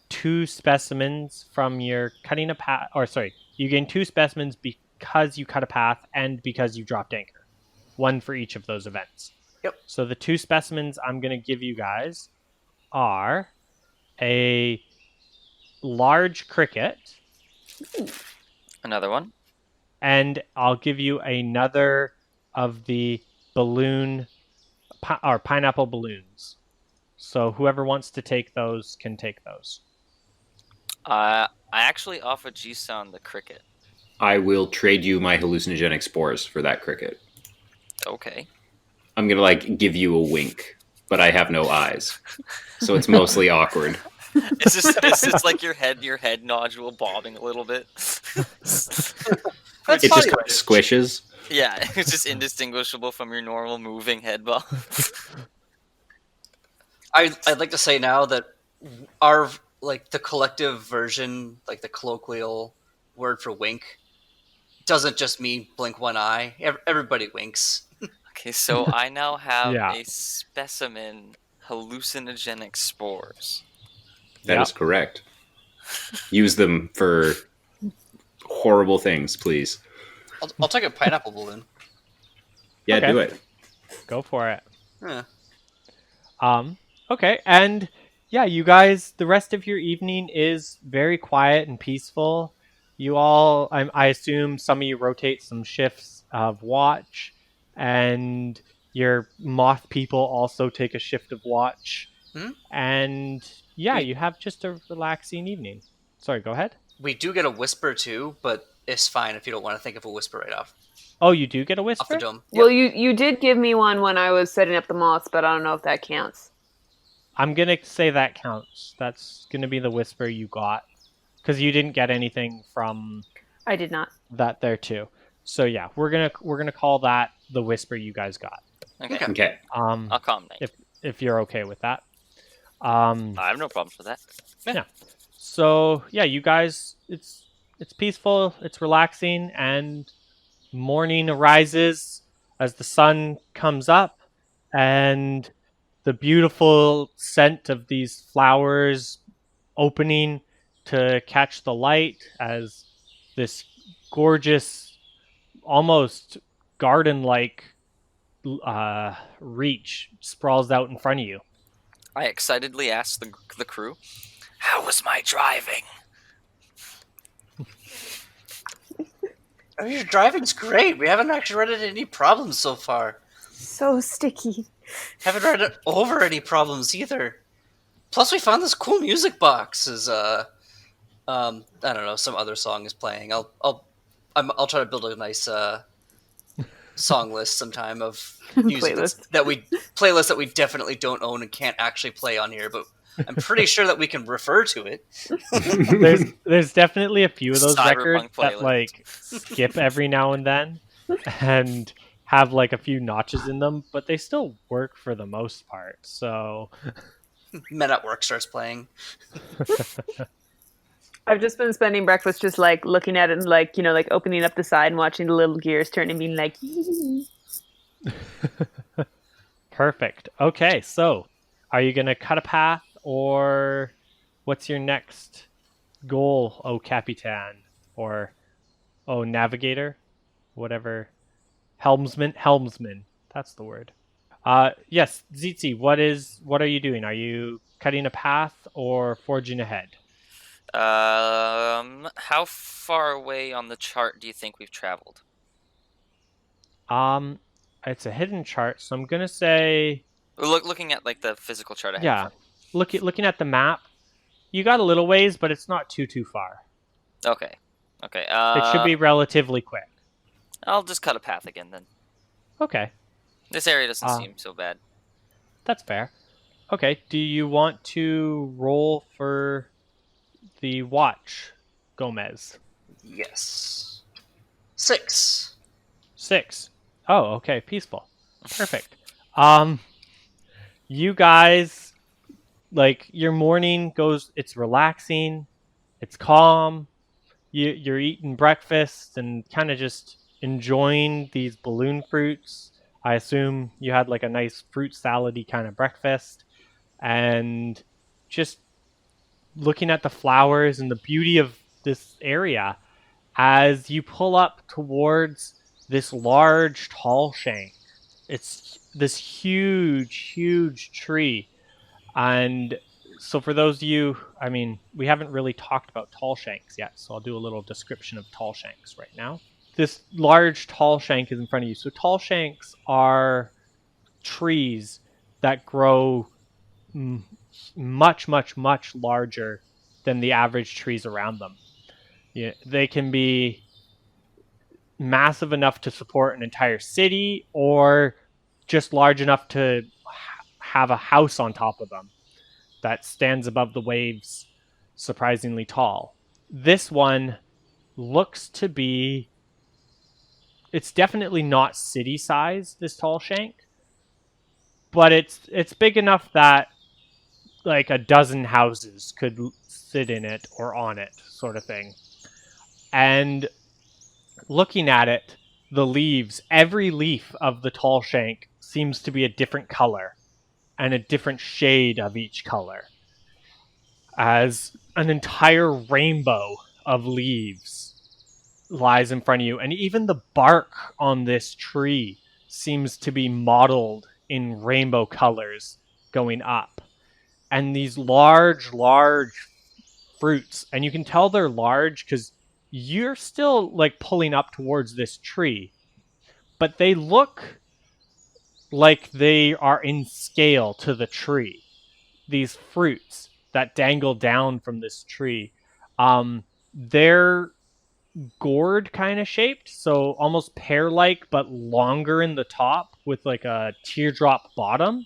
2 specimens from your cutting a path, or sorry, you gain 2 specimens because you cut a path and because you dropped anchor. 1 for each of those events. Yep. So the 2 specimens I'm going to give you guys are a large cricket, Another one. and I'll give you another of the balloon or pineapple balloons. So whoever wants to take those can take those. I actually offered Jisan the cricket. I will trade you my hallucinogenic spores for that cricket. Okay. I'm gonna like give you a wink, but I have no eyes, so it's mostly awkward. It's just like your head nodule bobbing a little bit. That's It just funny. kind of squishes. Yeah, it's just indistinguishable from your normal moving head bob. I'd like to say now that our like the collective version, like the colloquial word for wink, doesn't just mean blink one eye. Everybody winks. Okay, so I now have Yeah. a specimen hallucinogenic spores. That is Yep. correct. Use them for horrible things, please. I'll take a pineapple balloon. Yeah, Okay. do it. Go for it. Yeah. Okay, and yeah, you guys, the rest of your evening is very quiet and peaceful. You all, I assume some of you rotate some shifts of watch, and your moth people also take a shift of watch. Hmm? And yeah, you have just a relaxing evening. Sorry, go ahead. We do get a whisper too, but it's fine if you don't want to think of a whisper right off Oh, you do get a the whisper? dome. Well, you did give me one when I was setting up the moths, but I don't know if that counts. I'm going to say that counts. That's going to be the whisper you got. Because you didn't get anything from I did not. that there too. So yeah, we're gonna call that the whisper you guys got. Okay. Okay. I'll calm down. If you're okay with that. I have no problems with that. So yeah, you guys, it's peaceful, it's relaxing, and morning arises as the sun comes up, and the beautiful scent of these flowers opening to catch the light as this gorgeous, almost garden-like reach sprawls out in front of you. I excitedly asked the crew, "How was my driving?" I mean, your driving's great. We haven't actually run into any problems so far. So sticky. Haven't run over any problems either. Plus, we found this cool music box. I don't know, some other song is playing. I'll try to build a nice song list sometime of music Playlist. playlists that we definitely don't own and can't actually play on here, but I'm pretty sure that we can refer to it. There's definitely a few of those Cyberpunk records that playlist. like skip every now and then and have like a few notches in them, but they still work for the most part. So Men at Work starts playing. I've just been spending breakfast just like looking at it and like, like opening up the side and watching the little gears turn and being like, perfect. Okay, so are you gonna cut a path, or what's your next goal, oh Capitan, or oh Navigator, whatever, helmsman. That's the word. Yes, Zitzi, what are you doing? Are you cutting a path or forging ahead? How far away on the chart do you think we've traveled? It's a hidden chart, so I'm gonna say, Looking at like the physical chart ahead. yeah. Looking at the map, you got a little ways, but it's not too far. Okay. It should be relatively quick. I'll just cut a path again then. Okay, This area doesn't seem so bad. that's fair. Okay, do you want to roll for the watch, Gomez? Yes. 6. 6. Oh, okay, peaceful. Perfect. You guys, like, your morning goes, it's relaxing, it's calm, you're eating breakfast and kind of just enjoying these balloon fruits. I assume you had like a nice fruit salad-y kind of breakfast, and just looking at the flowers and the beauty of this area as you pull up towards this large tall shank. It's this huge tree. And so for those of you, I mean, we haven't really talked about tall shanks yet, so I'll do a little description of tall shanks right now. This large tall shank is in front of you. So tall shanks are trees that grow much larger than the average trees around them. Yeah, they can be massive enough to support an entire city, or just large enough to have a house on top of them that stands above the waves, surprisingly tall. This one looks to be, it's definitely not city size, this tall shank, but it's big enough that like a dozen houses could sit in it or on it, sort of thing. And looking at it, the leaves, every leaf of the tall shank seems to be a different color and a different shade of each color, as an entire rainbow of leaves lies in front of you. And even the bark on this tree seems to be modeled in rainbow colors going up. And these large fruits, and you can tell they're large because you're still like pulling up towards this tree, but they look like they are in scale to the tree. These fruits that dangle down from this tree, they're gourd kind of shaped, so almost pear-like, but longer in the top with like a teardrop bottom.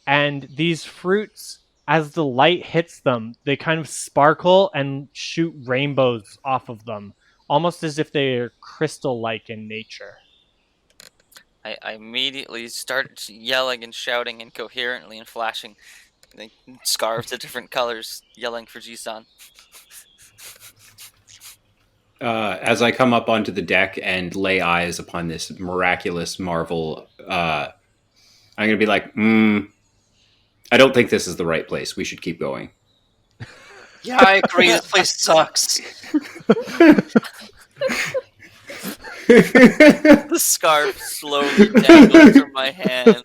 And these fruits, as the light hits them, they kind of sparkle and shoot rainbows off of them, almost as if they're crystal-like in nature. I immediately start yelling and shouting incoherently and flashing like scarves of different colors, yelling for Jisan. as I come up onto the deck and lay eyes upon this miraculous marvel, I'm going to be like, I don't think this is the right place. We should keep going. Yeah, I agree. This place sucks. The scarf slowly dangles from my hand.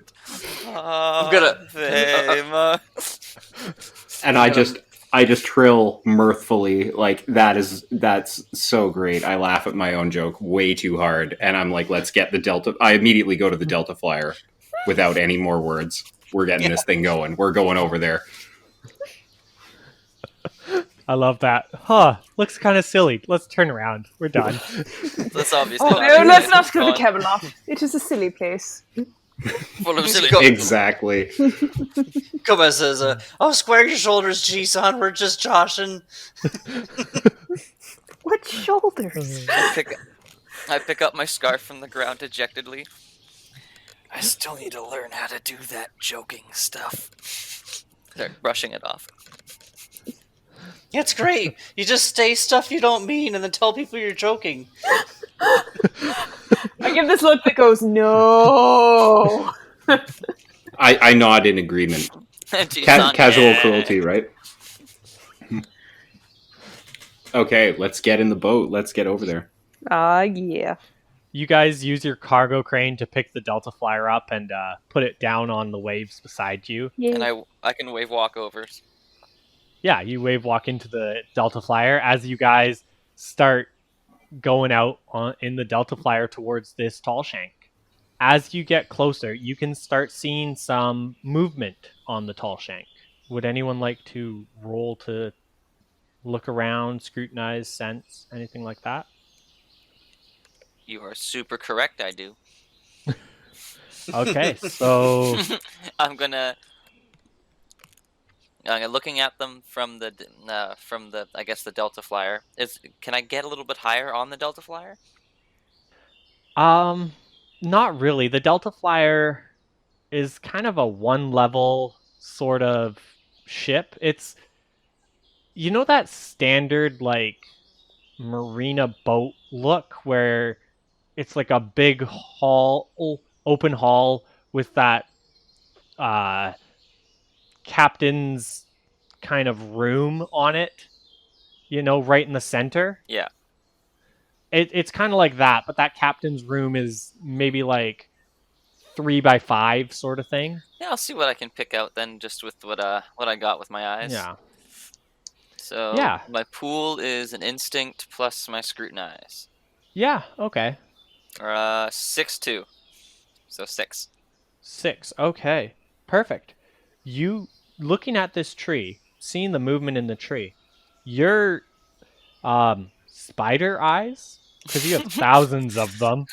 I'm gonna. And I just trill mirthfully, like that's so great. I laugh at my own joke way too hard, and I'm like, let's get the Delta. I immediately go to the Delta Flyer without any more words. We're getting this thing going. We're going over there. I love that. Huh, looks kind of silly. Let's turn around. We're done. That's obviously Oh, not no, it. let's not go to It's Camelot. It is a silly place. full of silly. Exactly. Kuma says, square your shoulders, G-san. We're just joshing. What shoulders? I pick up my scarf from the ground dejectedly. I still need to learn how to do that joking stuff. Start brushing it off. Yeah, it's great. You just say stuff you don't mean and then tell people you're joking. I give this look that goes, no. I nod in agreement. Casual cruelty, right? Okay, let's get in the boat. Let's get over there. Yeah. You guys use your cargo crane to pick the Delta Flyer up and put it down on the waves beside you. And I can wave walkovers. Yeah, you wave walk into the Delta Flyer as you guys start going out in the Delta Flyer towards this tall shank. As you get closer, you can start seeing some movement on the tall shank. Would anyone like to roll to look around, scrutinize, sense, anything like that? You are super correct, I do. Okay, so I'm gonna looking at them from the I guess the Delta Flyer. Can I get a little bit higher on the Delta Flyer? not really. The Delta Flyer is kind of a one level sort of ship. It's, you know, that standard like marina boat look where it's like a big hall, open hall with that captain's kind of room on it, you know, right in the center. Yeah. It's kind of like that, but that captain's room is maybe like 3x5 sort of thing. Yeah, I'll see what I can pick out then, just with what I got with my eyes. Yeah. So Yeah. my pool is an instinct plus my scrutinize. Yeah, okay. Or 6-2. So 6. 6. Okay. Perfect. You looking at this tree, seeing the movement in the tree, your spider eyes, because you have thousands of them,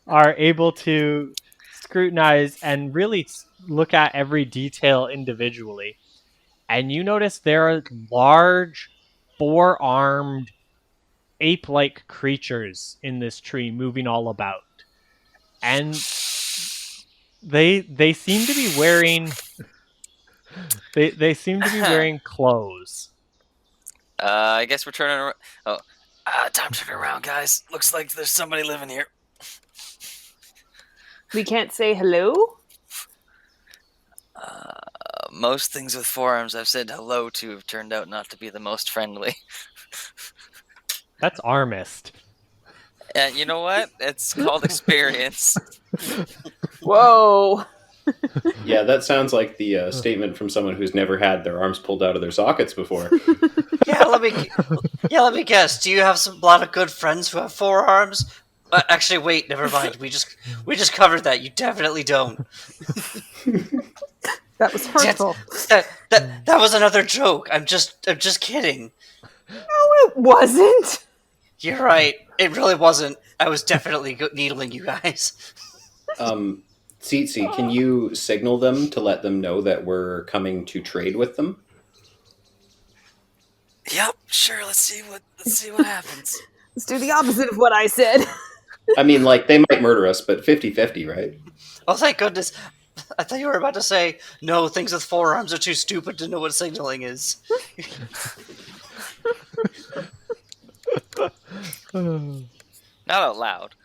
are able to scrutinize and really look at every detail individually. And you notice there are large, four-armed, ape-like creatures in this tree moving all about. And they seem to be wearing they seem to be wearing clothes. I guess we're turning around. Oh, time to turn around, guys. Looks like there's somebody living here. We can't say hello? Most things with forearms I've said hello to have turned out not to be the most friendly. That's armist. And you know what? It's called experience. Whoa. Yeah, that sounds like the statement from someone who's never had their arms pulled out of their sockets before. Let me guess. Do you have a lot of good friends who have forearms? Actually, wait. Never mind. We just covered that. You definitely don't. That was hurtful. That was another joke. I'm just kidding. No, it wasn't. You're right. It really wasn't. I was definitely needling you guys. Tsitsi, can you signal them to let them know that we're coming to trade with them? Yep, sure. Let's see what happens. Let's do the opposite of what I said. I mean, like, they might murder us, but 50-50, right? Oh, thank goodness. I thought you were about to say, no, things with forearms are too stupid to know what signaling is. Not out loud.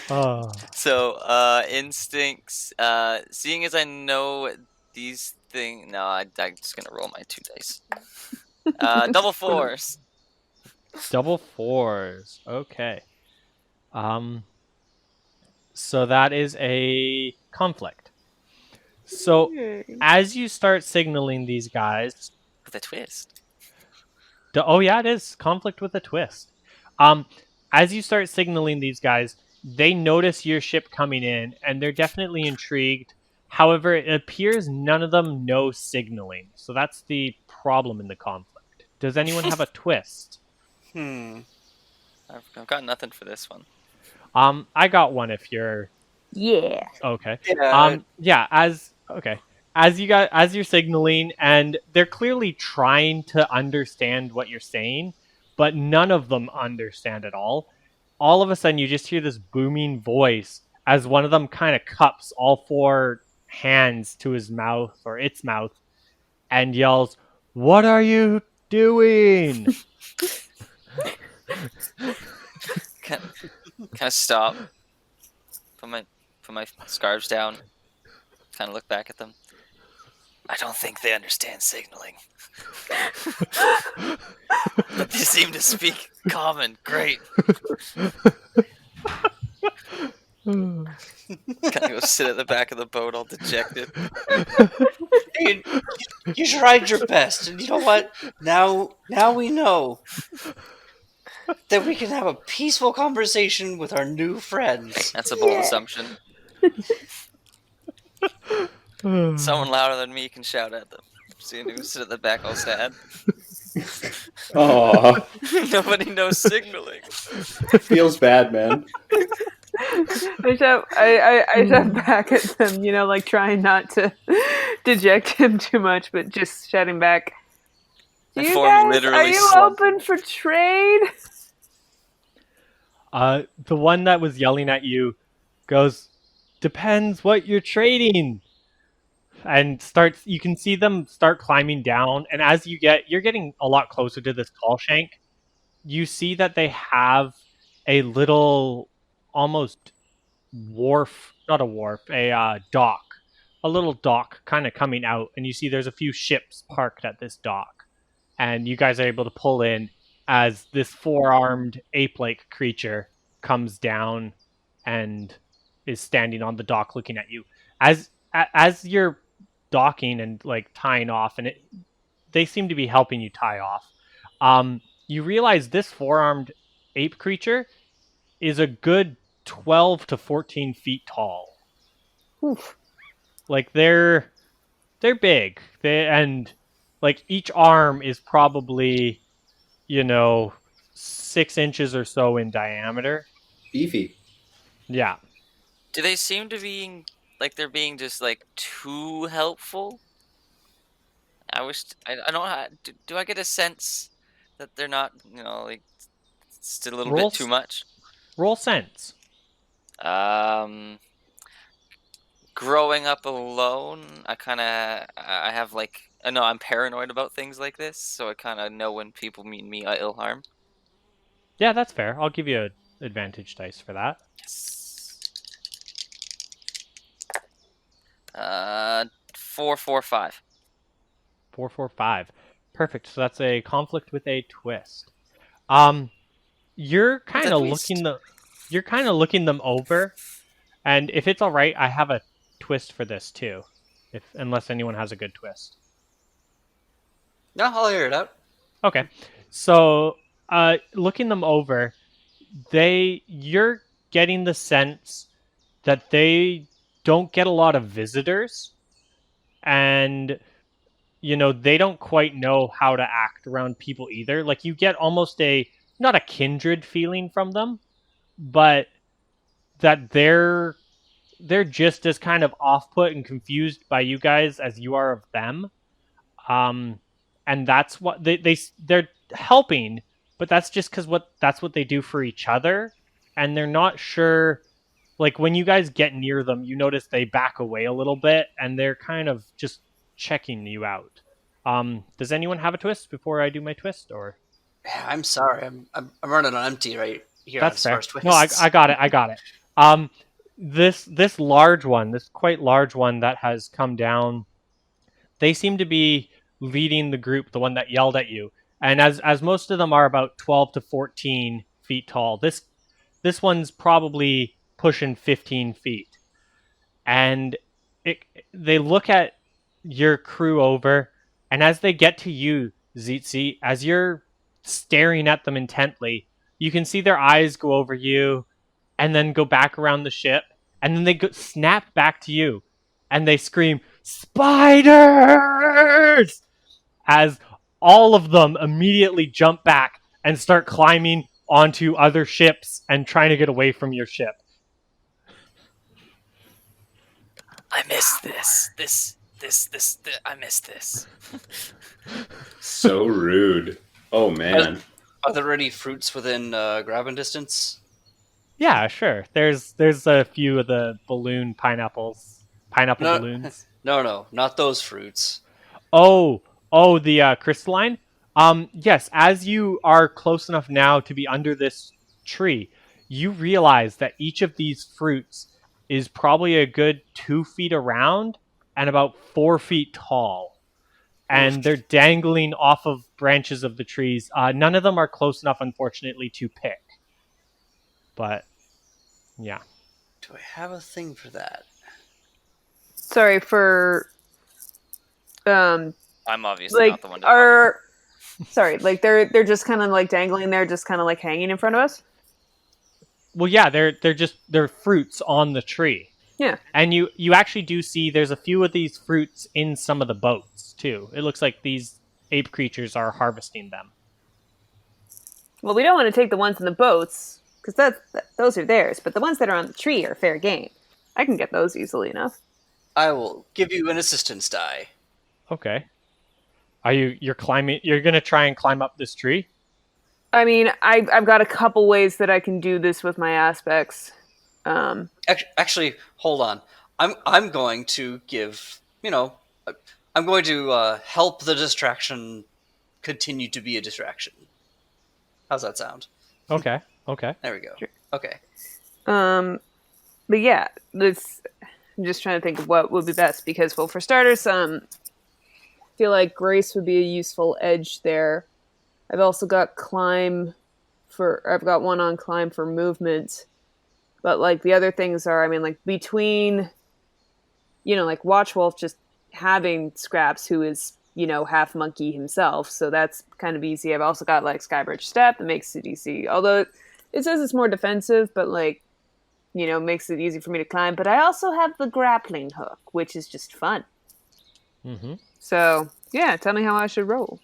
Oh. So, instincts. Seeing as I know these things, no, I'm just gonna roll my 2 dice. Double 4s. Double 4s. Okay. So that is a conflict. So as you start signaling these guys, With a twist. oh yeah, it is conflict with a twist. As you start signaling these guys, they notice your ship coming in, and they're definitely intrigued. However, it appears none of them know signaling, so that's the problem in the conflict. Does anyone have a twist? I've got nothing for this one. I got one if you're Yeah. okay. Yeah. As you're signaling, and they're clearly trying to understand what you're saying, but none of them understand at all. All of a sudden, you just hear this booming voice as one of them kind of cups all 4 hands to his mouth or its mouth and yells, "What are you doing?" Kind of stop. Put my scarves down. Kind of look back at them. I don't think they understand signaling. But they seem to speak common. Great. Kind of go sit at the back of the boat all dejected. You tried your best, and you know what? Now we know that we can have a peaceful conversation with our new friends. That's a bold assumption. Someone louder than me can shout at them. Seeing who sit at the back all sad. Oh, Nobody knows signaling. feels bad, man. I shove back at them, like trying not to deject him too much, but just shouting back. My You form guys, literally are you slumped. open for trade? The one that was yelling at you goes, "Depends what you're trading." And you can see them start climbing down, and as you're getting a lot closer to this tall shank, you see that they have a little almost wharf, not a wharf, a dock, a little dock kind of coming out, and you see there's a few ships parked at this dock, and you guys are able to pull in as this 4-armed ape-like creature comes down and is standing on the dock looking at you. As you're docking and like tying off, and they seem to be helping you tie off, you realize this 4-armed ape creature is a good 12 to 14 feet tall. Oof. Like they're big. And like each arm is probably 6 inches or so in diameter. Beefy. Yeah. Do they seem to be like they're being just like too helpful? I don't. Do I get a sense that they're not, like it's a little bit too much? Roll sense. Growing up alone, I have like, I know I'm paranoid about things like this, so I kind of know when people mean me ill harm. Yeah, that's fair. I'll give you an advantage dice for that. Yes. 4, 4, 5. 4, 4, 5. Perfect. So that's a conflict with a twist. You're kind of looking them over, and if it's all right, I have a twist for this too, unless anyone has a good twist. No, I'll hear it out. Okay. So, looking them over, you're getting the sense that they don't get a lot of visitors, and they don't quite know how to act around people either. Like you get almost not a kindred feeling from them, but that they're just as kind of off-put and confused by you guys as you are of them. And that's what they're helping, but that's just because that's what they do for each other, and they're not sure. Like when you guys get near them, you notice they back away a little bit, and they're kind of just checking you out. Does anyone have a twist before I do my twist, or? I'm sorry. I'm running on empty right here That's on fair. Source No, I Twists. got it. I got it. This large one, this quite large one that has come down, they seem to be leading the group, the one that yelled at you. And as most of them are about 12 to 14 feet tall, this one's probably pushing 15 feet. And they look at your crew over, and as they get to you, Zitzi, as you're staring at them intently, you can see their eyes go over you and then go back around the ship, and then they snap back to you, and they scream, "Spiders!" as all of them immediately jump back and start climbing onto other ships and trying to get away from your ship. I missed this. I missed this. So rude. Oh man. Are there any fruits within grabbing distance? Yeah, sure. There's a few of the pineapple No. balloons. No, not those fruits. Oh, the crystalline. Yes. As you are close enough now to be under this tree, you realize that each of these fruits is probably a good 2 feet around and about 4 feet tall, and they're dangling off of branches of the trees. None of them are close enough, unfortunately, to pick. But yeah. Do I have a thing for that? Sorry for I'm obviously like not the one to talk. sorry, like they're just kind of like dangling there, just kind of like hanging in front of us. Well, yeah, they're fruits on the tree. Yeah. And you actually do see there's a few of these fruits in some of the boats too. It looks like these ape creatures are harvesting them. Well, we don't want to take the ones in the boats because those are theirs, but the ones that are on the tree are fair game. I can get those easily enough. I will give you an assistance die. Okay. You're climbing? You're gonna try and climb up this tree? I mean, I've got a couple ways that I can do this with my aspects. Actually, hold on. I'm going to give. I'm going to help the distraction continue to be a distraction. How's that sound? Okay. Okay. There we go. Sure. Okay. But yeah, I'm just trying to think of what would be best because, well, for starters, I feel like Grace would be a useful edge there. I've also got I've got one on climb for movement. But, like, the other things are, I mean, like, between, like, Watchwolf just having Scraps, who is, half monkey himself, so that's kind of easy. I've also got, like, Skybridge Step that makes it easy. Although it says it's more defensive, but, like, makes it easy for me to climb. But I also have the grappling hook, which is just fun. Mm-hmm. So, yeah, tell me how I should roll.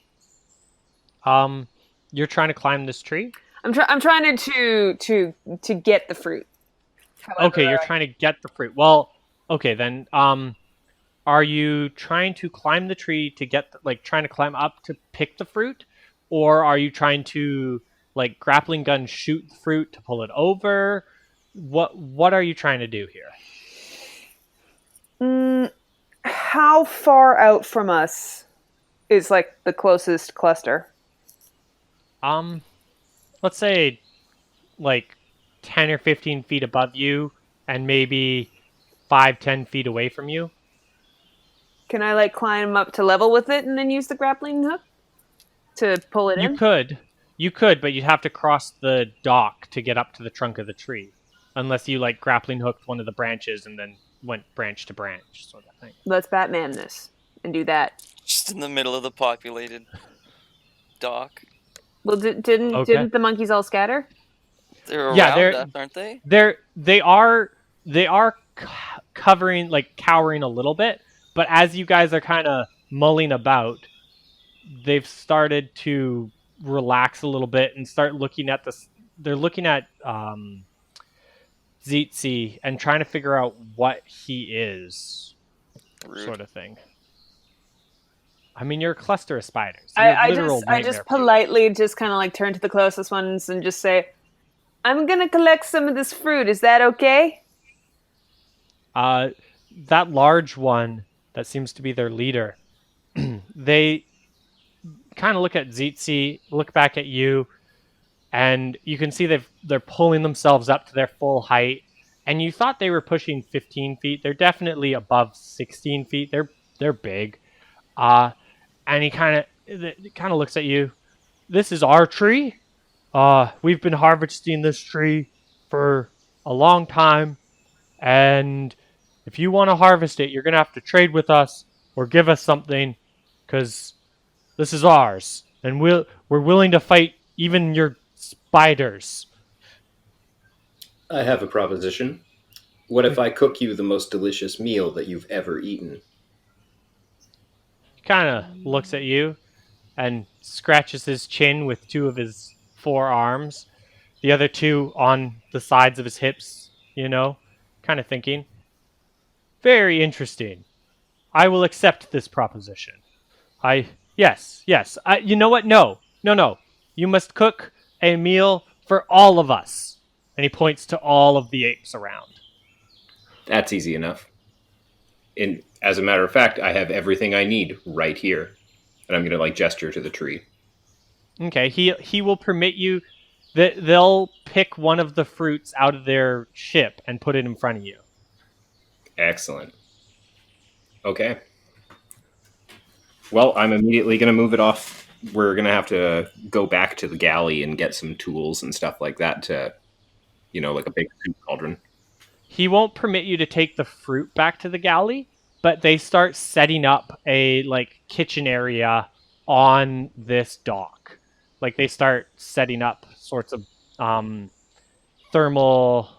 You're trying to climb this tree? I'm trying to get the fruit. However, Okay, you're trying to get the fruit. Well, okay then. Are you trying to climb the tree to get trying to climb up to pick the fruit, or are you trying to grappling gun shoot the fruit to pull it over? What are you trying to do here? How far out from us is the closest cluster? Let's say 10 or 15 feet above you and maybe 5-10 feet away from you. Can I climb up to level with it and then use the grappling hook to pull it in? You could, but you'd have to cross the dock to get up to the trunk of the tree, unless you grappling hooked one of the branches and then went branch to branch sort of thing. Let's Batman this and do that. Just in the middle of the populated dock. Well, didn't the monkeys all scatter? They're around us, aren't they? They are covering cowering a little bit, but as you guys are kind of mulling about, they've started to relax a little bit and start looking at this. They're looking at Zitzi and trying to figure out what he is. Rude. Sort of thing. I mean, you're a cluster of spiders. I just politely just kind of turn to the closest ones and just say, I'm going to collect some of this fruit. Is that okay? That large one that seems to be their leader, they kind of look at Zitzi, look back at you, and you can see they're pulling themselves up to their full height. And you thought they were pushing 15 feet. They're definitely above 16 feet. They're big. And he kind of looks at you. This is our tree. We've been harvesting this tree for a long time, and if you want to harvest it, you're gonna have to trade with us or give us something, because this is ours, and we're willing to fight even your spiders. I have a proposition. What if I cook you the most delicious meal that you've ever eaten? He kind of looks at you and scratches his chin with two of his forearms, the other two on the sides of his hips, kind of thinking. Very interesting. I will accept this proposition. Yes. You know what? No. You must cook a meal for all of us. And he points to all of the apes around. That's easy enough. As a matter of fact, I have everything I need right here. And I'm going to gesture to the tree. Okay, he will permit you that they'll pick one of the fruits out of their ship and put it in front of you. Excellent. Okay. Well, I'm immediately going to move it off. We're going to have to go back to the galley and get some tools and stuff like that to, like a big soup cauldron. He won't permit you to take the fruit back to the galley, but they start setting up a kitchen area on this dock. They start setting up sorts of thermal,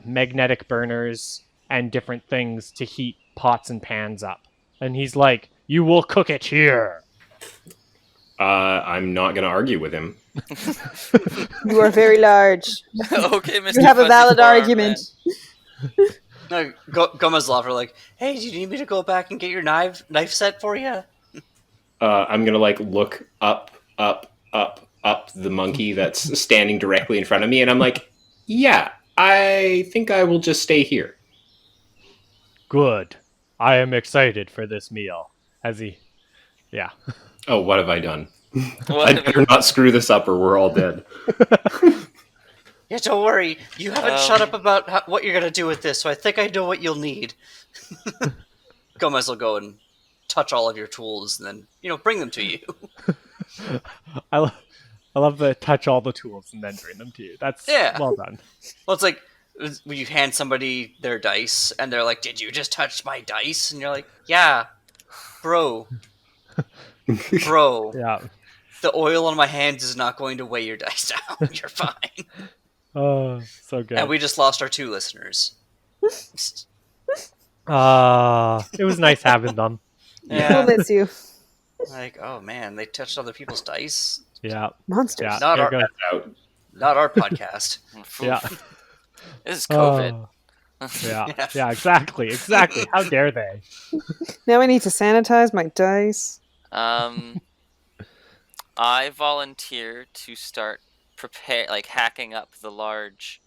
magnetic burners and different things to heat pots and pans up. And he's like, "You will cook it here." I'm not going to argue with him. You are very large. Okay, Mr. You have a Fuzzy valid Farm, argument. man. No, Gomez Loffer hey, do you need me to go back and get your knife set for you? I'm going to look up the monkey that's standing directly in front of me. And I'm like, yeah, I think I will just stay here. Good. I am excited for this meal. Yeah. Oh, what have I done? What I'd have better not screw this up or we're all dead. Yeah, don't worry. You haven't shut up about what you're going to do with this, so I think I know what you'll need. Gomez will go and touch all of your tools and then, bring them to you. I love the touch all the tools and then bring them to you. That's well done. Well, it's like when you hand somebody their dice and they're like, "Did you just touch my dice?" And you're like, "Yeah, bro. Yeah. The oil on my hands is not going to weigh your dice down. You're fine." Oh, so good. And we just lost our 2 listeners. It was nice having them. Yeah. We'll miss you. Oh man, they touched other people's dice. Yeah. Monsters. Yeah. Not our- Go. Not our podcast. Yeah. This is COVID. Yeah, exactly. How dare they? Now I need to sanitize my dice. I volunteer to start hacking up the large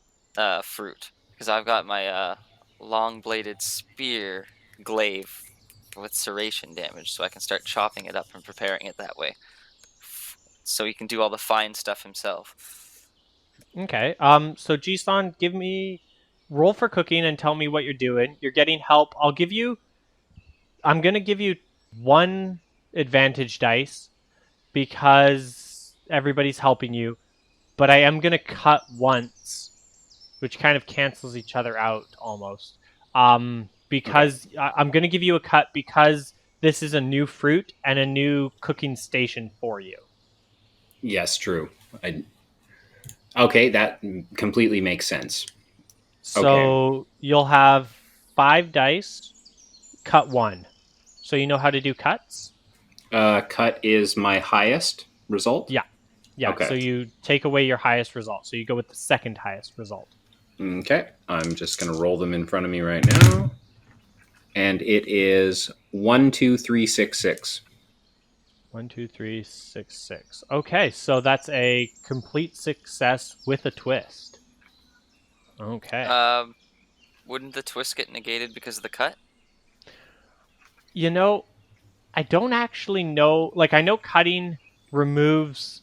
fruit, because I've got my long-bladed spear glaive with serration damage, so I can start chopping it up and preparing it that way, so he can do all the fine stuff himself. Okay. So Jisan, give me roll for cooking and tell me what you're doing. You're getting help. I'm gonna give you 1 advantage dice because everybody's helping you, but I am gonna cut once, which kind of cancels each other out almost. Because I'm gonna give you a cut because this is a new fruit and a new cooking station for you. Yes, true. Okay, that completely makes sense. So You'll have 5 dice, cut 1. So you know how to do cuts? Cut is my highest result? Yeah. Okay. So you take away your highest result. So you go with the second highest result. Okay. I'm just going to roll them in front of me right now. And it is 1, 2, 3, 6, 6. 1, 2, 3, 6, 6. Okay, so that's a complete success with a twist. Okay. Wouldn't the twist get negated because of the cut? I I don't actually know. Like, I know cutting removes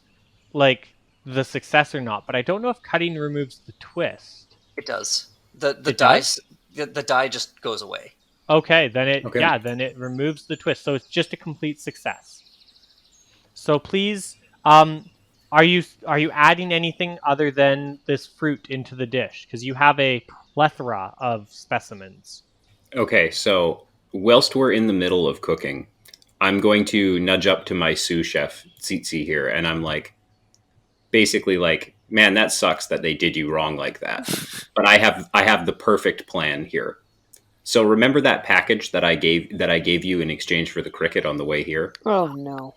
like the success or not, but I don't know if cutting removes the twist. It does. The It die does? the die just goes away. Okay, then Okay. then it removes the twist, so it's just a complete success. So please, are you adding anything other than this fruit into the dish? Because you have a plethora of specimens. Okay, so whilst we're in the middle of cooking, I'm going to nudge up to my sous chef Tsitsi here, and I'm like, basically like, man, that sucks that they did you wrong like that. But I have the perfect plan here. So remember that package that I gave you in exchange for the cricket on the way here? Oh no.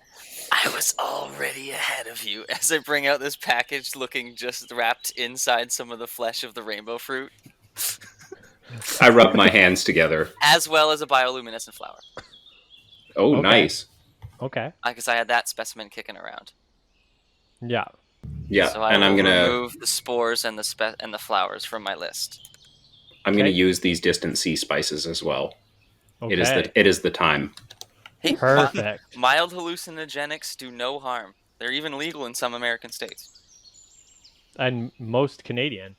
I was already ahead of you as I bring out this package looking just wrapped inside some of the flesh of the rainbow fruit, I rub my hands together. as well as a bioluminescent flower. Oh, Okay. nice. Okay. Because I had that specimen kicking around. Yeah. Yeah, So I and I'm will gonna remove the spores and the flowers from my list. Okay. use these distant sea spices as well. Okay. It is the time. Hey, Perfect. mild hallucinogenics do no harm. They're even legal in some American states. And most Canadian.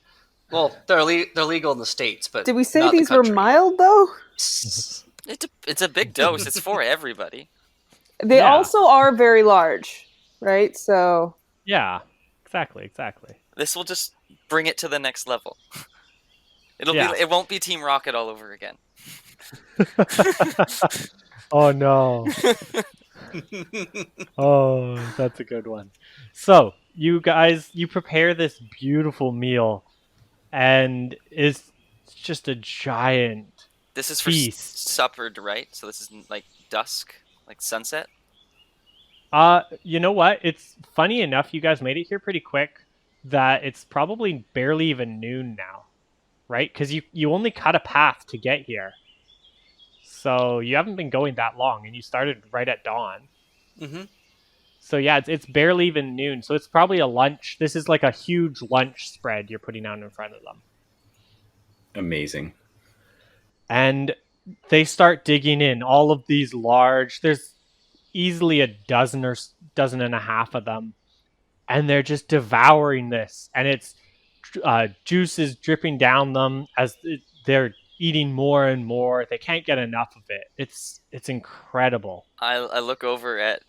Well, they're legal in the States, but Did we say not the these were country. mild though? It's a big dose. It's for everybody. They Yeah. also are very large, right? So Yeah. Exactly. This will just bring it to the next level. Yeah. It won't be Team Rocket all over again. Oh no. Oh, that's a good one. So, you guys, you prepare this beautiful meal, and it's just a giant. This is for Feast. supper, right? So this is like dusk, like sunset. You know what? It's funny enough, you guys made it here pretty quick, that it's probably barely even noon now, right? Because you only cut a path to get here. So you haven't been going that long, and you started right at dawn. Mm-hmm. So yeah, it's barely even noon. So it's probably a lunch. This is like a huge lunch spread you're putting out in front of them. Amazing. And they start digging in all of these large. There's easily a dozen or dozen and a half of them, and they're just devouring this. And it's juice is dripping down them as they're eating more and more. They can't get enough of it. It's incredible. I look over at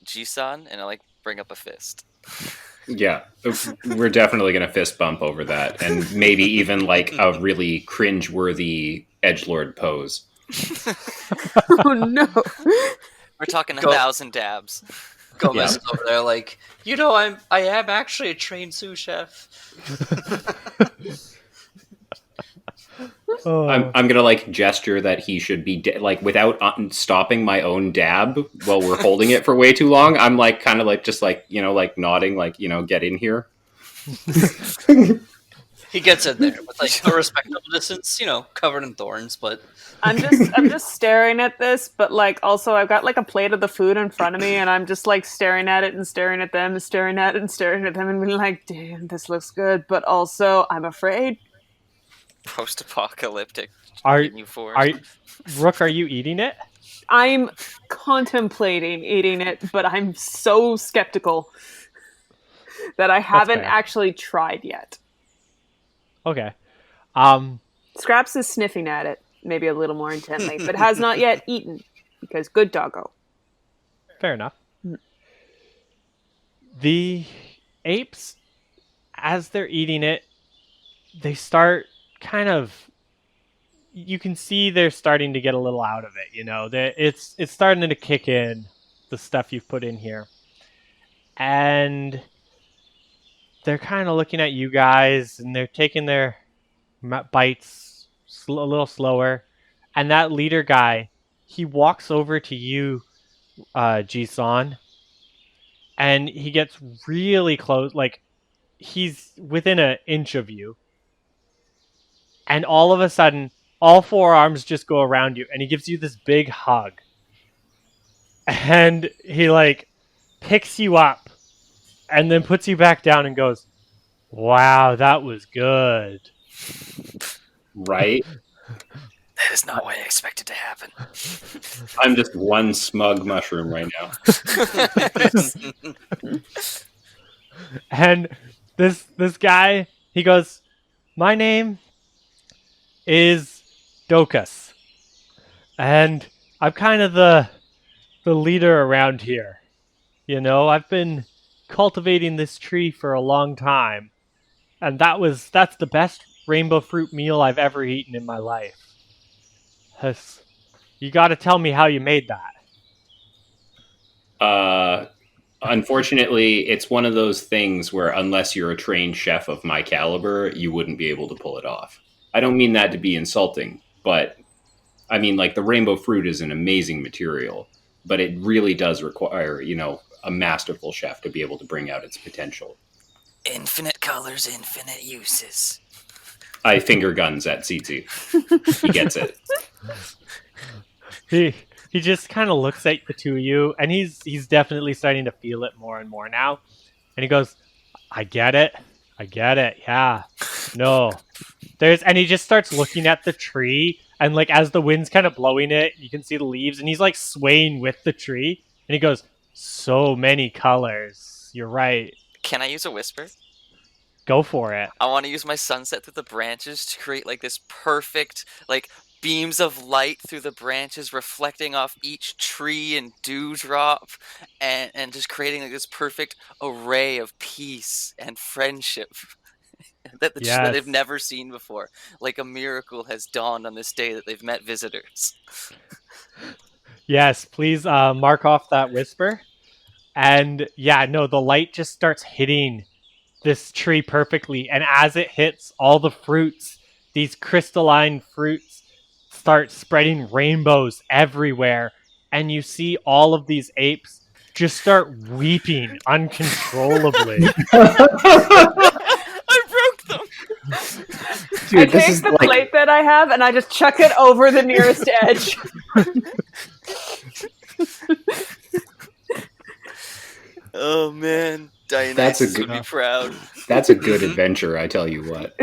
Jisan and I like bring up a fist. Yeah, we're definitely going to fist bump over that, and maybe even like a really cringe-worthy edgelord pose. oh no. We're talking Go. 1,000 dabs. Gomez is over there like, I am actually a trained sous chef. Oh. I'm gonna like gesture that he should be like without stopping my own dab while we're holding it for way too long. I'm like kind of like just like like nodding like get in here. He gets in there with like a respectable distance, covered in thorns, but I'm just staring at this, but like also I've got like a plate of the food in front of me, and I'm just like staring at it and staring at them and staring at it and staring at them and being like, damn, this looks good, but also I'm afraid. Post-apocalyptic. Rook, are you eating it? I'm contemplating eating it, but I'm so skeptical that I haven't fair. actually tried yet. Okay. Scraps is sniffing at it, maybe a little more intently, but has not yet eaten, because good doggo. Fair enough. The apes, as they're eating it, they start kind of... You can see they're starting to get a little out of it, It's starting to kick in, the stuff you've put in here. And they're kind of looking at you guys, and they're taking their bites a little slower. And that leader guy, he walks over to you, Jisan, and he gets really close, like he's within an inch of you. And all of a sudden, all four arms just go around you, and he gives you this big hug. And he like picks you up and then puts you back down and goes, "Wow, that was good." Right? That is not what I expected to happen. I'm just one smug mushroom right now. And this guy, he goes, "My name is Docus, and I'm kind of the leader around here. You know, I've been cultivating this tree for a long time, and that's the best rainbow fruit meal I've ever eaten in my life. You got to tell me how you made that." Unfortunately, it's one of those things where unless you're a trained chef of my caliber, you wouldn't be able to pull it off. I don't mean that to be insulting, but I mean, like, the rainbow fruit is an amazing material, but it really does require, a masterful chef to be able to bring out its potential. Infinite colors, infinite uses. I finger guns at Tsitsi. He gets it. He just kind of looks at the two of you, and he's definitely starting to feel it more and more now. And he goes, I get it, yeah. No. And he just starts looking at the tree, and like as the wind's kind of blowing it, you can see the leaves, and he's like swaying with the tree. And he goes, so many colors. You're right. Can I use a whisper? Go for it. I want to use my sunset through the branches to create like this perfect, like, beams of light through the branches reflecting off each tree and dewdrop, and just creating like this perfect array of peace and friendship that they've never seen before. Like a miracle has dawned on this day that they've met visitors. Yes, please mark off that whisper. And yeah, no, the light just starts hitting this tree perfectly. And as it hits, all the fruits, these crystalline fruits, start spreading rainbows everywhere. And you see all of these apes just start weeping uncontrollably. I broke them! Dude, I take the plate that I have and I just chuck it over the nearest edge. Oh man, Dionysus would be proud. That's a good adventure, I tell you what.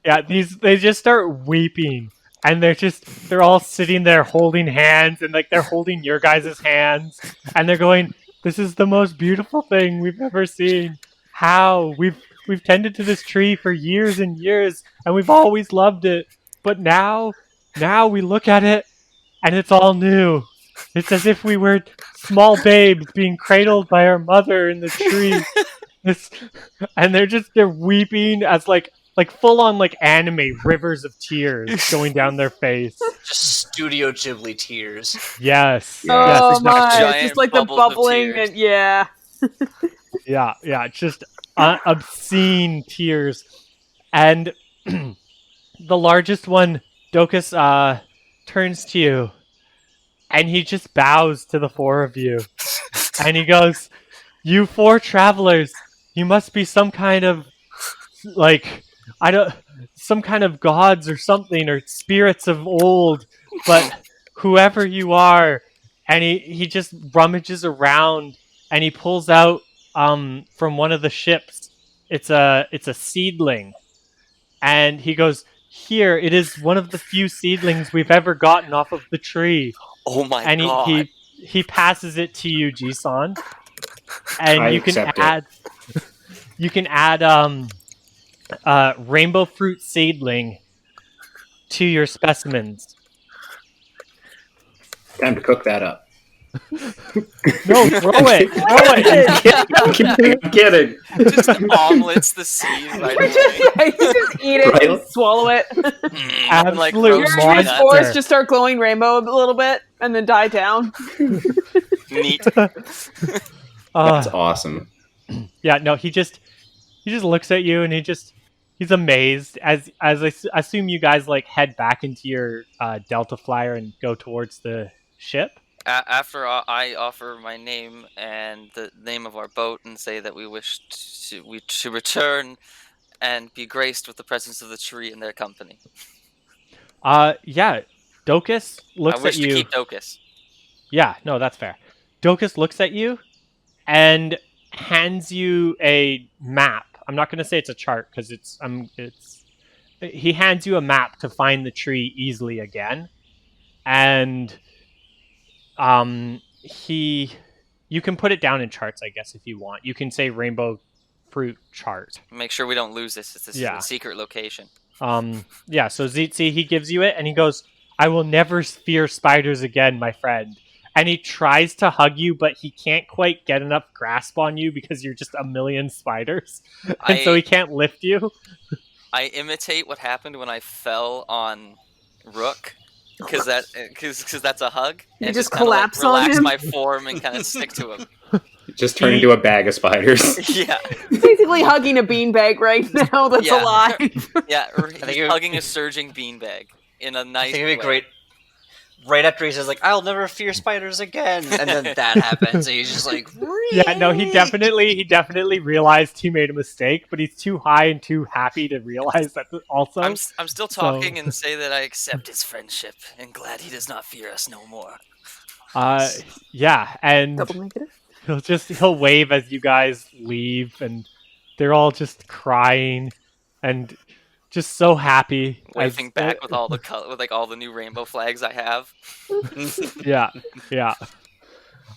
Yeah, they just start weeping, and they're all sitting there holding hands, and like they're holding your guys' hands, and they're going, "This is the most beautiful thing we've ever seen. How we've tended to this tree for years and years, and we've always loved it, but now we look at it, and it's all new. It's as if we were small babes being cradled by our mother in the tree." And they're weeping as like full on like anime rivers of tears going down their face. Just Studio Ghibli tears. Yes. Oh yes, my! It's just like the bubbling and yeah. Yeah. Just obscene tears, and the largest one, Docus, turns to you. And he just bows to the four of you. And he goes, "You four travelers, you must be some kind of, some kind of gods or something, or spirits of old. But whoever you are," and he just rummages around, and he pulls out, from one of the ships, it's a seedling. And he goes, "Here, it is one of the few seedlings we've ever gotten off of the tree." Oh my god! And he passes it to you, Jisan, and you can add rainbow fruit seedling to your specimens. Time to cook that up. No, throw it! I'm kidding. Just omelets the seed right away. You just eat it, and swallow it. Absolute your spores just start glowing rainbow a little bit, and then die down. Neat. That's awesome. Yeah, no, he just looks at you, and he's amazed as I assume you guys like head back into your Delta Flyer and go towards the ship. After I offer my name and the name of our boat and say that we wish to return and be graced with the presence of the tree in their company. Yeah, Docus looks at you. I wish to keep Docus. Yeah, no, that's fair. Docus looks at you and hands you a map. I'm not going to say it's a chart because it's he hands you a map to find the tree easily again, and you can put it down in charts, I guess, if you want. You can say rainbow fruit chart. Make sure we don't lose this. It's a Yeah. secret location. Yeah, so Zitzi, he gives you it, and he goes, I will never fear spiders again, my friend. And he tries to hug you, but he can't quite get enough grasp on you because you're just a million spiders. And so he can't lift you. I imitate what happened when I fell on Rook, because that's a hug. You And just kinda, collapse on relax him? my form and kind of stick to him. Just turn into a bag of spiders. Yeah. Basically hugging a beanbag right now that's Yeah. alive. Yeah, think he's hugging a surging beanbag in a nice I think it'd be way. great. Right after he says like, "I'll never fear spiders again," and then that happens, and he's just like, Yeah, no, he definitely realized he made a mistake, but he's too high and too happy to realize that also. I'm still talking and say that I accept his friendship and glad he does not fear us no more. Yeah, and Double negative. he'll wave as you guys leave, and they're all just crying and just so happy. Waving back with all the with like all the new rainbow flags I have. Yeah.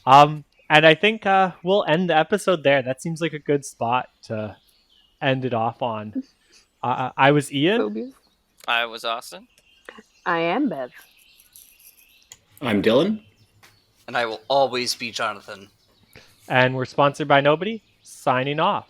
And I think we'll end the episode there. That seems like a good spot to end it off on. I was Ian. Phobias. I was Austin. I am Bev. I'm Dylan. and I will always be Jonathan. And we're sponsored by Nobody. Signing off.